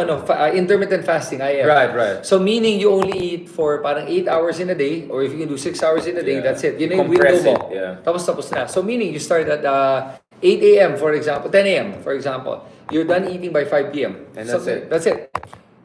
intermittent fasting, IF. Right. So meaning you only eat for parang 8 hours in a day, or if you can do 6 hours in a day, Yeah. that's it. Yun na You yung window compress mo. it, yeah. Tapos na. So meaning you start at 8 a.m. for example, 10 a.m. for example. You're done eating by 5 p.m. And that's it. That's it.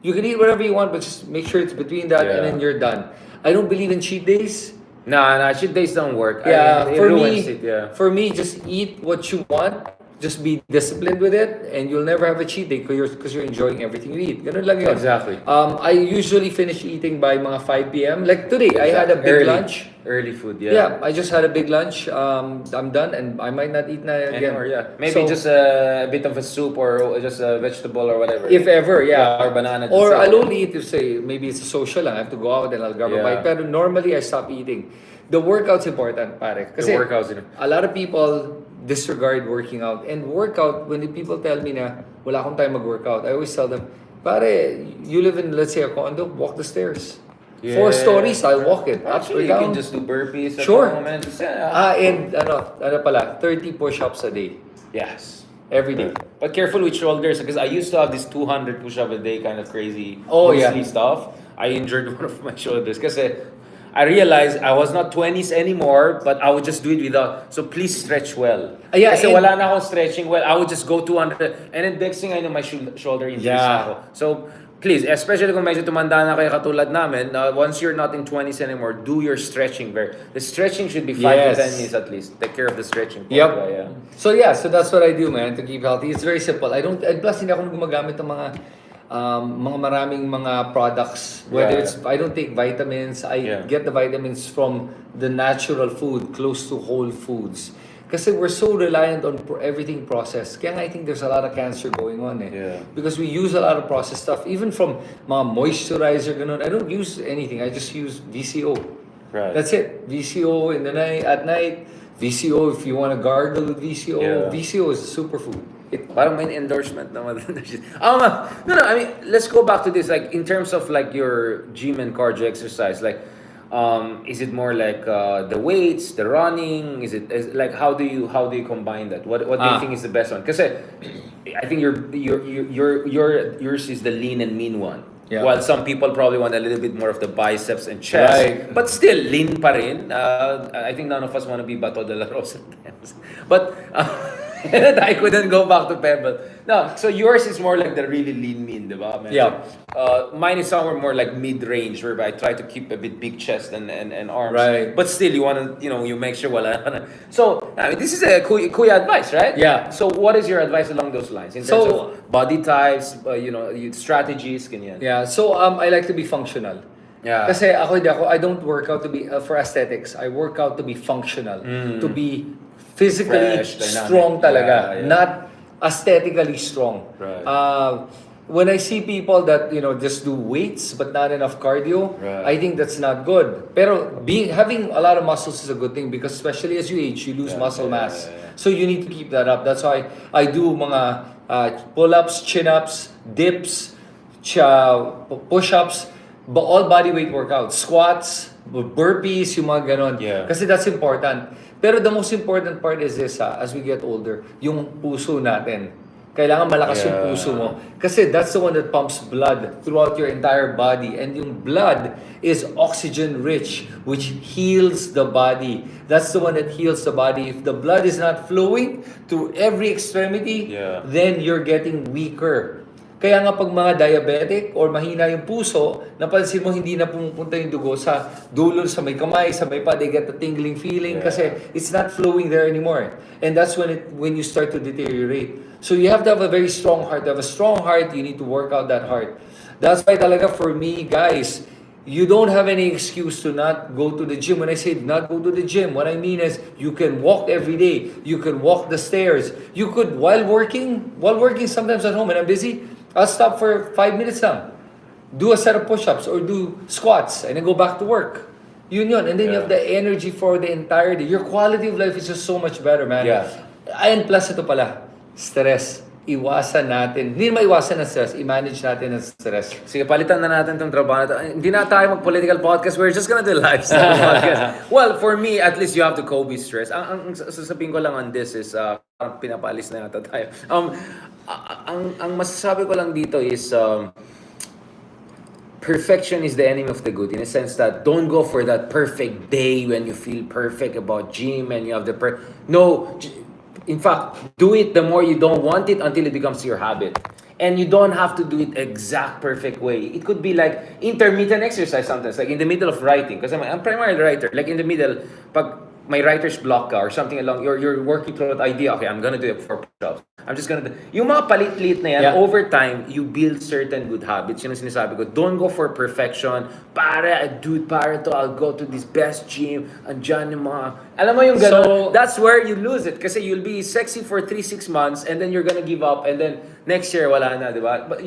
You can eat whatever you want, but just make sure it's between that and Yeah. then you're done. I don't believe in cheat days. Nah, cheat days don't work. Yeah, It for ruins me, it, yeah. for me, just eat what you want. Just be disciplined with it, and you'll never have a cheat day because you're enjoying everything you eat. Ganun lang yun. Exactly. I usually finish eating by mga 5 p.m. Like today, I had a big Early. lunch. Early food, yeah. Yeah, I just had a big lunch. I'm done, and I might not eat na again. Or yeah, maybe So, just a bit of a soup or just a vegetable or whatever. if ever, yeah. Or banana. Or just I'll only eat if say maybe it's a social lang. I have to go out and I'll grab a Yeah. bite. Pero normally I stop eating. The workout's important, pare. Kasi workout's important. a lot of people disregard working out. And workout, when the people tell me na wala akong time mag-workout, I always tell them, pare, you live in, let's say, a condo, walk the stairs. 4 stories, I'll walk it. Up or Actually, you down. can just do burpees at Sure. home and just, yeah. And ano pala, 30 push-ups a day. Yes. Every day. But careful with shoulders because I used to have this 200 push-up a day kind of crazy Oh, yeah. loosely stuff. I injured one of my shoulders kasi I realized I was not 20s anymore, but I would just do it without. So please stretch well. Yeah, Kasi and- wala na akong stretching well. I would just go 200. And then next thing I know, my shoulder injuries Yeah. na ako. So please, especially kung medyo tumanda na kayo katulad namin, once you're not in 20s anymore, do your stretching. The stretching should be 5 to 10 Yes. minutes at least. Take care of the stretching. part. Yep. Yeah. So that's what I do, man, to keep healthy. It's very simple. And plus hindi ako gumagamit ng mga maraming mga products. Whether Yeah. it's, I don't take vitamins. I Yeah. get the vitamins from the natural food, close to whole foods. Kasi we're so reliant on everything processed. Kaya nga I think there's a lot of cancer going on eh. Yeah. Because we use a lot of processed stuff. Even from mga moisturizer, ganun. I don't use anything. I just use VCO. Right. That's it. VCO at night. VCO if you want to gargle with VCO. Yeah. VCO is a superfood. Parang may endorsement naman. No, I mean, let's go back to this. Like, in terms of like your gym and cardio exercise, like, is it more like the weights, the running? Like how do you combine that? What do you think is the best one? Because I think yours is the lean and mean one. Yeah. While some people probably want a little bit more of the biceps and chest, Right. but still lean pa rin. I think none of us want to be Bato de la Rosa. But I couldn't go back to Pebble. No, so yours is more like the really lean mean, di ba? Yeah. Mine is somewhere more like mid-range, where I try to keep a bit big chest and arms. Right. But still, you want to, you make sure wala. So, I mean, this is a kuya advice, right? Yeah. So, what is your advice along those lines in terms So- of body types, strategies, ganyan? Yeah. So I like to be functional. Yeah. Kasi I don't work out to be for aesthetics. I work out to be functional, to be physically Fresh, dynamic. strong talaga, Yeah. not aesthetically strong. Right. When I see people that just do weights but not enough cardio, Right. I think that's not good. Pero having a lot of muscles is a good thing because especially as you age, you lose muscle mass. So you need to keep that up. That's why I do mga pull-ups, chin-ups, dips, push-ups, all body weight workouts, squats, burpees, yung mga ganon. Yeah. Kasi that's important. Pero the most important part is this, as we get older, yung puso natin. Kailangan malakas yung Yeah. puso mo. Kasi that's the one that pumps blood throughout your entire body. And yung blood is oxygen rich, which heals the body. That's the one that heals the body. If the blood is not flowing through every extremity, Yeah. then you're getting weaker. Kaya nga pag mga diabetic or mahina yung puso, napansin mo hindi na pumupunta yung dugo sa dulo, sa may kamay, sa may pa, they get the tingling feeling kasi it's not flowing there anymore. And that's when you start to deteriorate. So you have to have a very strong heart. To have a strong heart, you need to work out that heart. That's why talaga for me, guys, you don't have any excuse to not go to the gym. When I say not go to the gym, what I mean is you can walk every day. You can walk the stairs. You could, while working sometimes at home and I'm busy, I'll stop for 5 minutes lang. Do a set of push-ups or do squats and then go back to work. Yun. And then you have the energy for the entire day. Your quality of life is just so much better, man. Yeah. And plus ito pala, stress. iwasan natin, hindi maiwasan ang stress, i-manage natin ang stress. Sige, palitan na natin tong trabaho na to. Hindi na tayo mag-political podcast. We're just gonna do lifestyle podcast. Well, for me, at least you have to cope with stress. Ang sasabihin ko lang on this is, parang pinapalis na yata tayo. Ang masasabi ko lang dito is, perfection is the enemy of the good, in a sense that don't go for that perfect day when you feel perfect about gym and you have the no. In fact, do it the more you don't want it until it becomes your habit. And you don't have to do it exact perfect way. It could be like intermittent exercise sometimes, like in the middle of writing. Because I'm primarily a writer. Like in the middle, pag may writer's block ka or something along, you're working through that idea, okay, I'm gonna do it for push-ups. I'm just gonna do. Yung mga palit-lit na yan, Yeah. over time, you build certain good habits. Yun ang sinasabi ko. Don't go for perfection. Dude, to, I'll go to this best gym. Andyan yung mga... Alam mo yung gano'n? So- That's where you lose it. Kasi you'll be sexy for 3-6 months and then you're gonna give up and then next year, wala na, di ba? But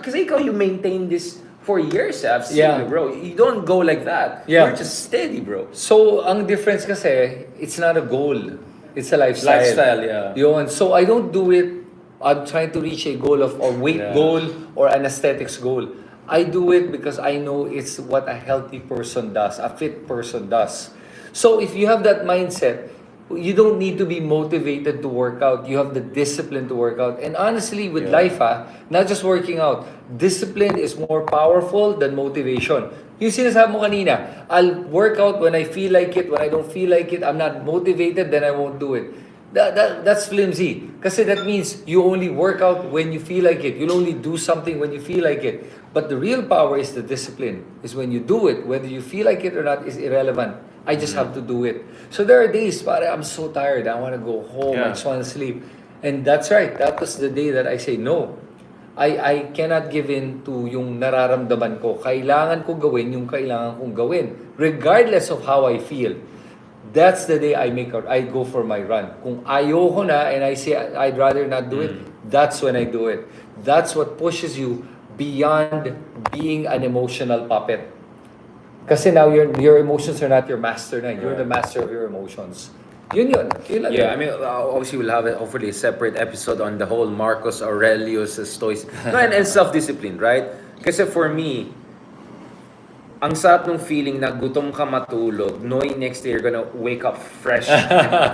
kasi ikaw, you maintain this for years, I've seen Yeah. you, bro. You don't go like that. Yeah. You're just steady, bro. So, ang difference kasi, it's not a goal. It's a lifestyle. Lifestyle, yeah. Yun. So, I don't do it, I'm trying to reach a goal of, or weight Yeah. goal, or an aesthetics goal. I do it because I know it's what a healthy person does, a fit person does. So, if you have that mindset, you don't need to be motivated to work out. You have the discipline to work out. And honestly, with Yeah. life, not just working out, discipline is more powerful than motivation. Yung sinasabi mo kanina, I'll work out when I feel like it. When I don't feel like it, I'm not motivated, then I won't do it. That's flimsy. Kasi that means you only work out when you feel like it. You'll only do something when you feel like it. But the real power is the discipline. Is when you do it. Whether you feel like it or not is irrelevant. I just have to do it. So there are days, pare, I'm so tired. I want to go home. I Yeah. just want to sleep. And that's right. That was the day that I say, no. I cannot give in to yung nararamdaman ko. Kailangan ko gawin yung kailangan kong gawin. Regardless of how I feel. That's the day I go for my run. Kung ayoko na and I say I'd rather not do it, that's when I do it. That's what pushes you beyond being an emotional puppet. Kasi now your emotions are not your master na. You're the master of your emotions. Yun. Yun lang. Yeah, I mean, obviously we'll have hopefully a separate episode on the whole Marcus Aurelius stoics and self-discipline, right? Kasi for me, ang sarap ng feeling na gutom ka matulog, knowing next day you're gonna wake up fresh,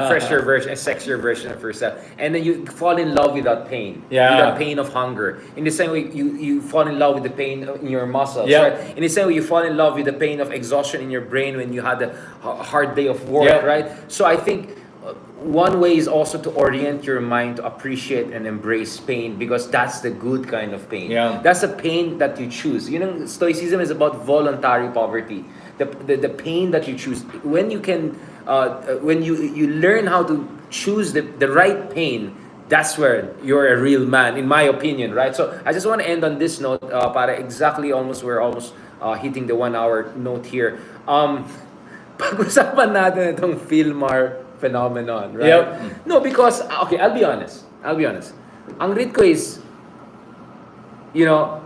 fresher version, a sexier version of yourself. And then you fall in love with that pain. Yeah. With that pain of hunger. In the same way, you fall in love with the pain in your muscles, Yeah. right? In the same way, you fall in love with the pain of exhaustion in your brain when you had a hard day of work, Yeah. right? So I think one way is also to orient your mind to appreciate and embrace pain because that's the good kind of pain. Yeah. That's a pain that you choose. You know, Stoicism is about voluntary poverty. The pain that you choose. When you can, when you learn how to choose the right pain, that's where you're a real man, in my opinion, right? So I just want to end on this note. Para exactly we're almost hitting the 1 hour note here. Pag-usapan natin itong Filmar phenomenon, right? Yep. No, because, okay, I'll be honest. Ang read ko is, you know,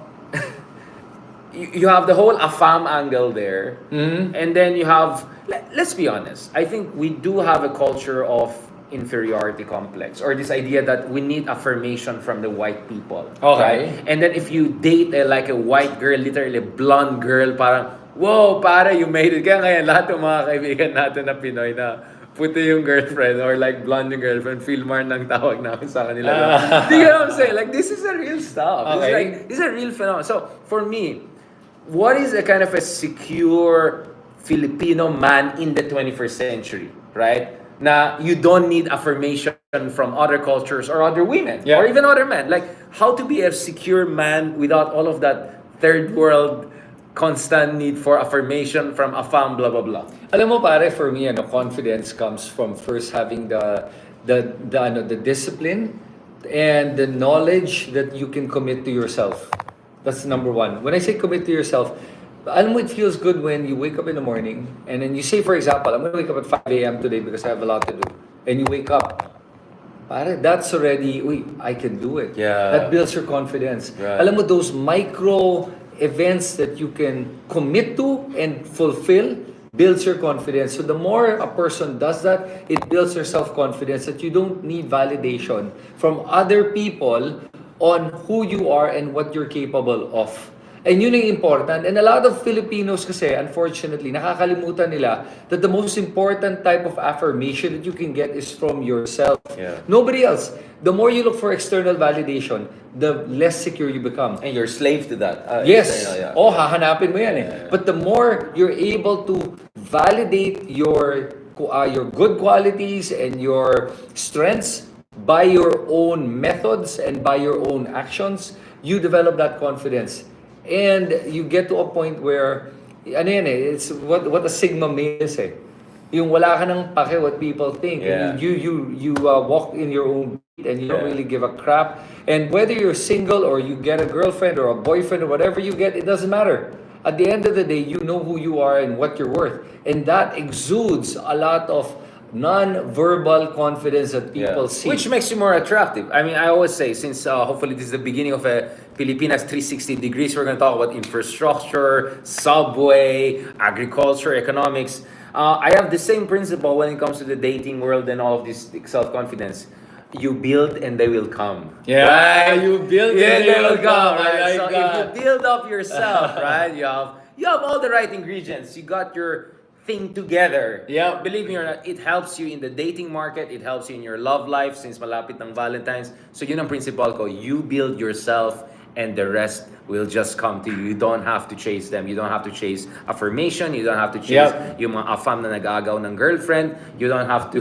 you have the whole AFAM angle there, and then you have, let's be honest, I think we do have a culture of inferiority complex, or this idea that we need affirmation from the white people. Okay. Right? And then if you date like a white girl, literally a blonde girl, parang, wow, pare, you made it. Kaya ngayon, lahat ng mga kaibigan natin na Pinoy na puti yung girlfriend or like blonde yung girlfriend, Filmar nang tawag namin sa kanila. Do you know what I'm saying? Like, this is a real stuff. Okay. This is a real phenomenon. So, for me, what is a kind of a secure Filipino man in the 21st century, right? Na you don't need affirmation from other cultures or other women Yeah. or even other men. Like, how to be a secure man without all of that third world constant need for affirmation from AFAM, blah, blah, blah. Alam mo pare, for me, confidence comes from first having the discipline and the knowledge that you can commit to yourself. That's number one. When I say commit to yourself, alam mo, it feels good when you wake up in the morning and then you say, for example, I'm going to wake up at 5 a.m. today because I have a lot to do. And you wake up. Pare, that's already, I can do it. Yeah. That builds your confidence. Right. Alam mo, those micro events that you can commit to and fulfill, builds your confidence. So the more a person does that, it builds their self-confidence that you don't need validation from other people on who you are and what you're capable of. And yun ang important. And a lot of Filipinos kasi, unfortunately, nakakalimutan nila that the most important type of affirmation that you can get is from yourself. Yeah. Nobody else. The more you look for external validation, the less secure you become. And you're slave to that. Yes. Yeah. Oh, hahanapin mo yan eh. But the more you're able to validate your good qualities and your strengths by your own methods and by your own actions, you develop that confidence. And you get to a point where, ano yan eh, it's what a sigma male is eh. Yung wala ka nang pake what people think. Yeah. And you walk in your own beat and you don't really give a crap. And whether you're single or you get a girlfriend or a boyfriend or whatever you get, it doesn't matter. At the end of the day, you know who you are and what you're worth. And that exudes a lot of non-verbal confidence that people see. Which makes you more attractive. I mean, I always say, since hopefully this is the beginning of a Pilipinas 360 degrees, we're going to talk about infrastructure, subway, agriculture, economics. I have the same principle when it comes to the dating world and all of this self-confidence. You build and they will come. Yeah, you build and they will come. Right? I like So that. if you build up yourself, right, you have all the right ingredients. You got your thing together. Yeah. Believe me or not, it helps you in the dating market. It helps you in your love life since malapit ng Valentine's. So yun ang principle ko. You build yourself and the rest will just come to you. You don't have to chase them. You don't have to chase affirmation. You don't have to chase yung mga afam na nag-aagaw ng girlfriend. You don't have to...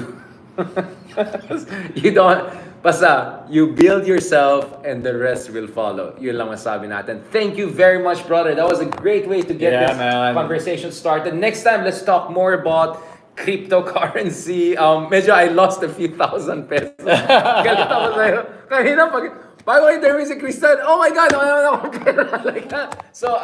you don't... Basta, you build yourself and the rest will follow. Yun lang masabi natin. Thank you very much, brother. That was a great way to get this conversation started. Next time, let's talk more about cryptocurrency. Medyo I lost a few thousand pesos. Galit ako sa'yo. Kanina, bago interview si Kristen, oh my God, like that. So,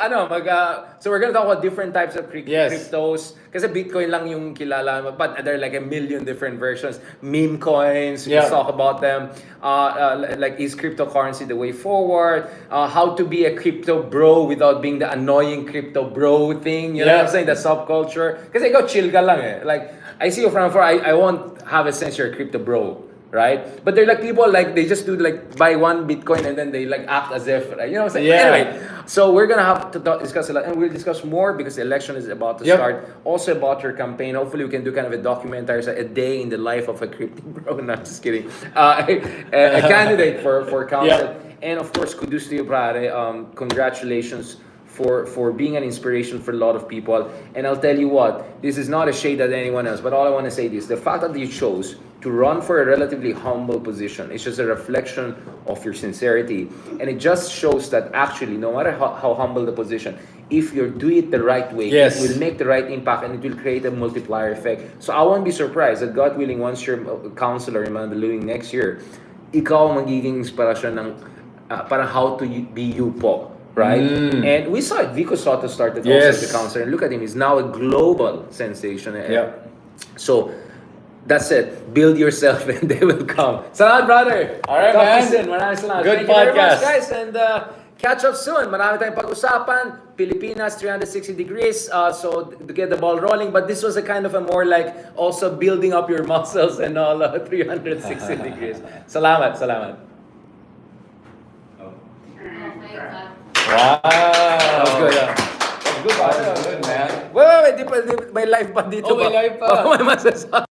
so we're gonna talk about different types of cryptos. Kasi Bitcoin lang yung kilala, but there are like a million different versions. Meme coins, we talk about them. Like, is cryptocurrency the way forward? How to be a crypto bro without being the annoying crypto bro thing. You know what I'm saying? The subculture. Kasi ikaw chill ka lang eh. Like, I see you from afar, I won't have a sense you're a crypto bro. Right? But they're like people like they just do like buy one Bitcoin and then they like act as if, right? You know what I'm saying? Yeah. Anyway, so we're gonna have to discuss a lot, and we'll discuss more because the election is about to start. Also about your campaign. Hopefully, we can do kind of a documentary, so a day in the life of a crypto bro. No, I'm just kidding. A candidate for council, and of course, kudos to you, pare. Congratulations for being an inspiration for a lot of people. And I'll tell you what, this is not a shade at anyone else, but all I want to say is the fact that you chose to run for a relatively humble position, it's just a reflection of your sincerity. And it just shows that actually, no matter how humble the position, if you do it the right way, it will make the right impact and it will create a multiplier effect. So I won't be surprised that God willing, once you're a counselor in Mandaluyong next year, ikaw ang magiging inspirasyon ng parang how to be you po. Right? And we saw it. Vico Soto started also as a counselor. And look at him. He's now a global sensation. So, that's it. Build yourself and they will come. Salamat, brother. All right, Talk man. to you soon. Maraming salamat. Good Thank you very much, podcast. guys. And catch up soon. Marami tayong pag-usapan. Pilipinas, 360 degrees. So, to get the ball rolling. But this was a kind of a more like also building up your muscles and all 360 degrees. Salamat. Wow. That was good. Good, man. Wait. May live pa dito. Oh, may live pa. Baka may masasabi.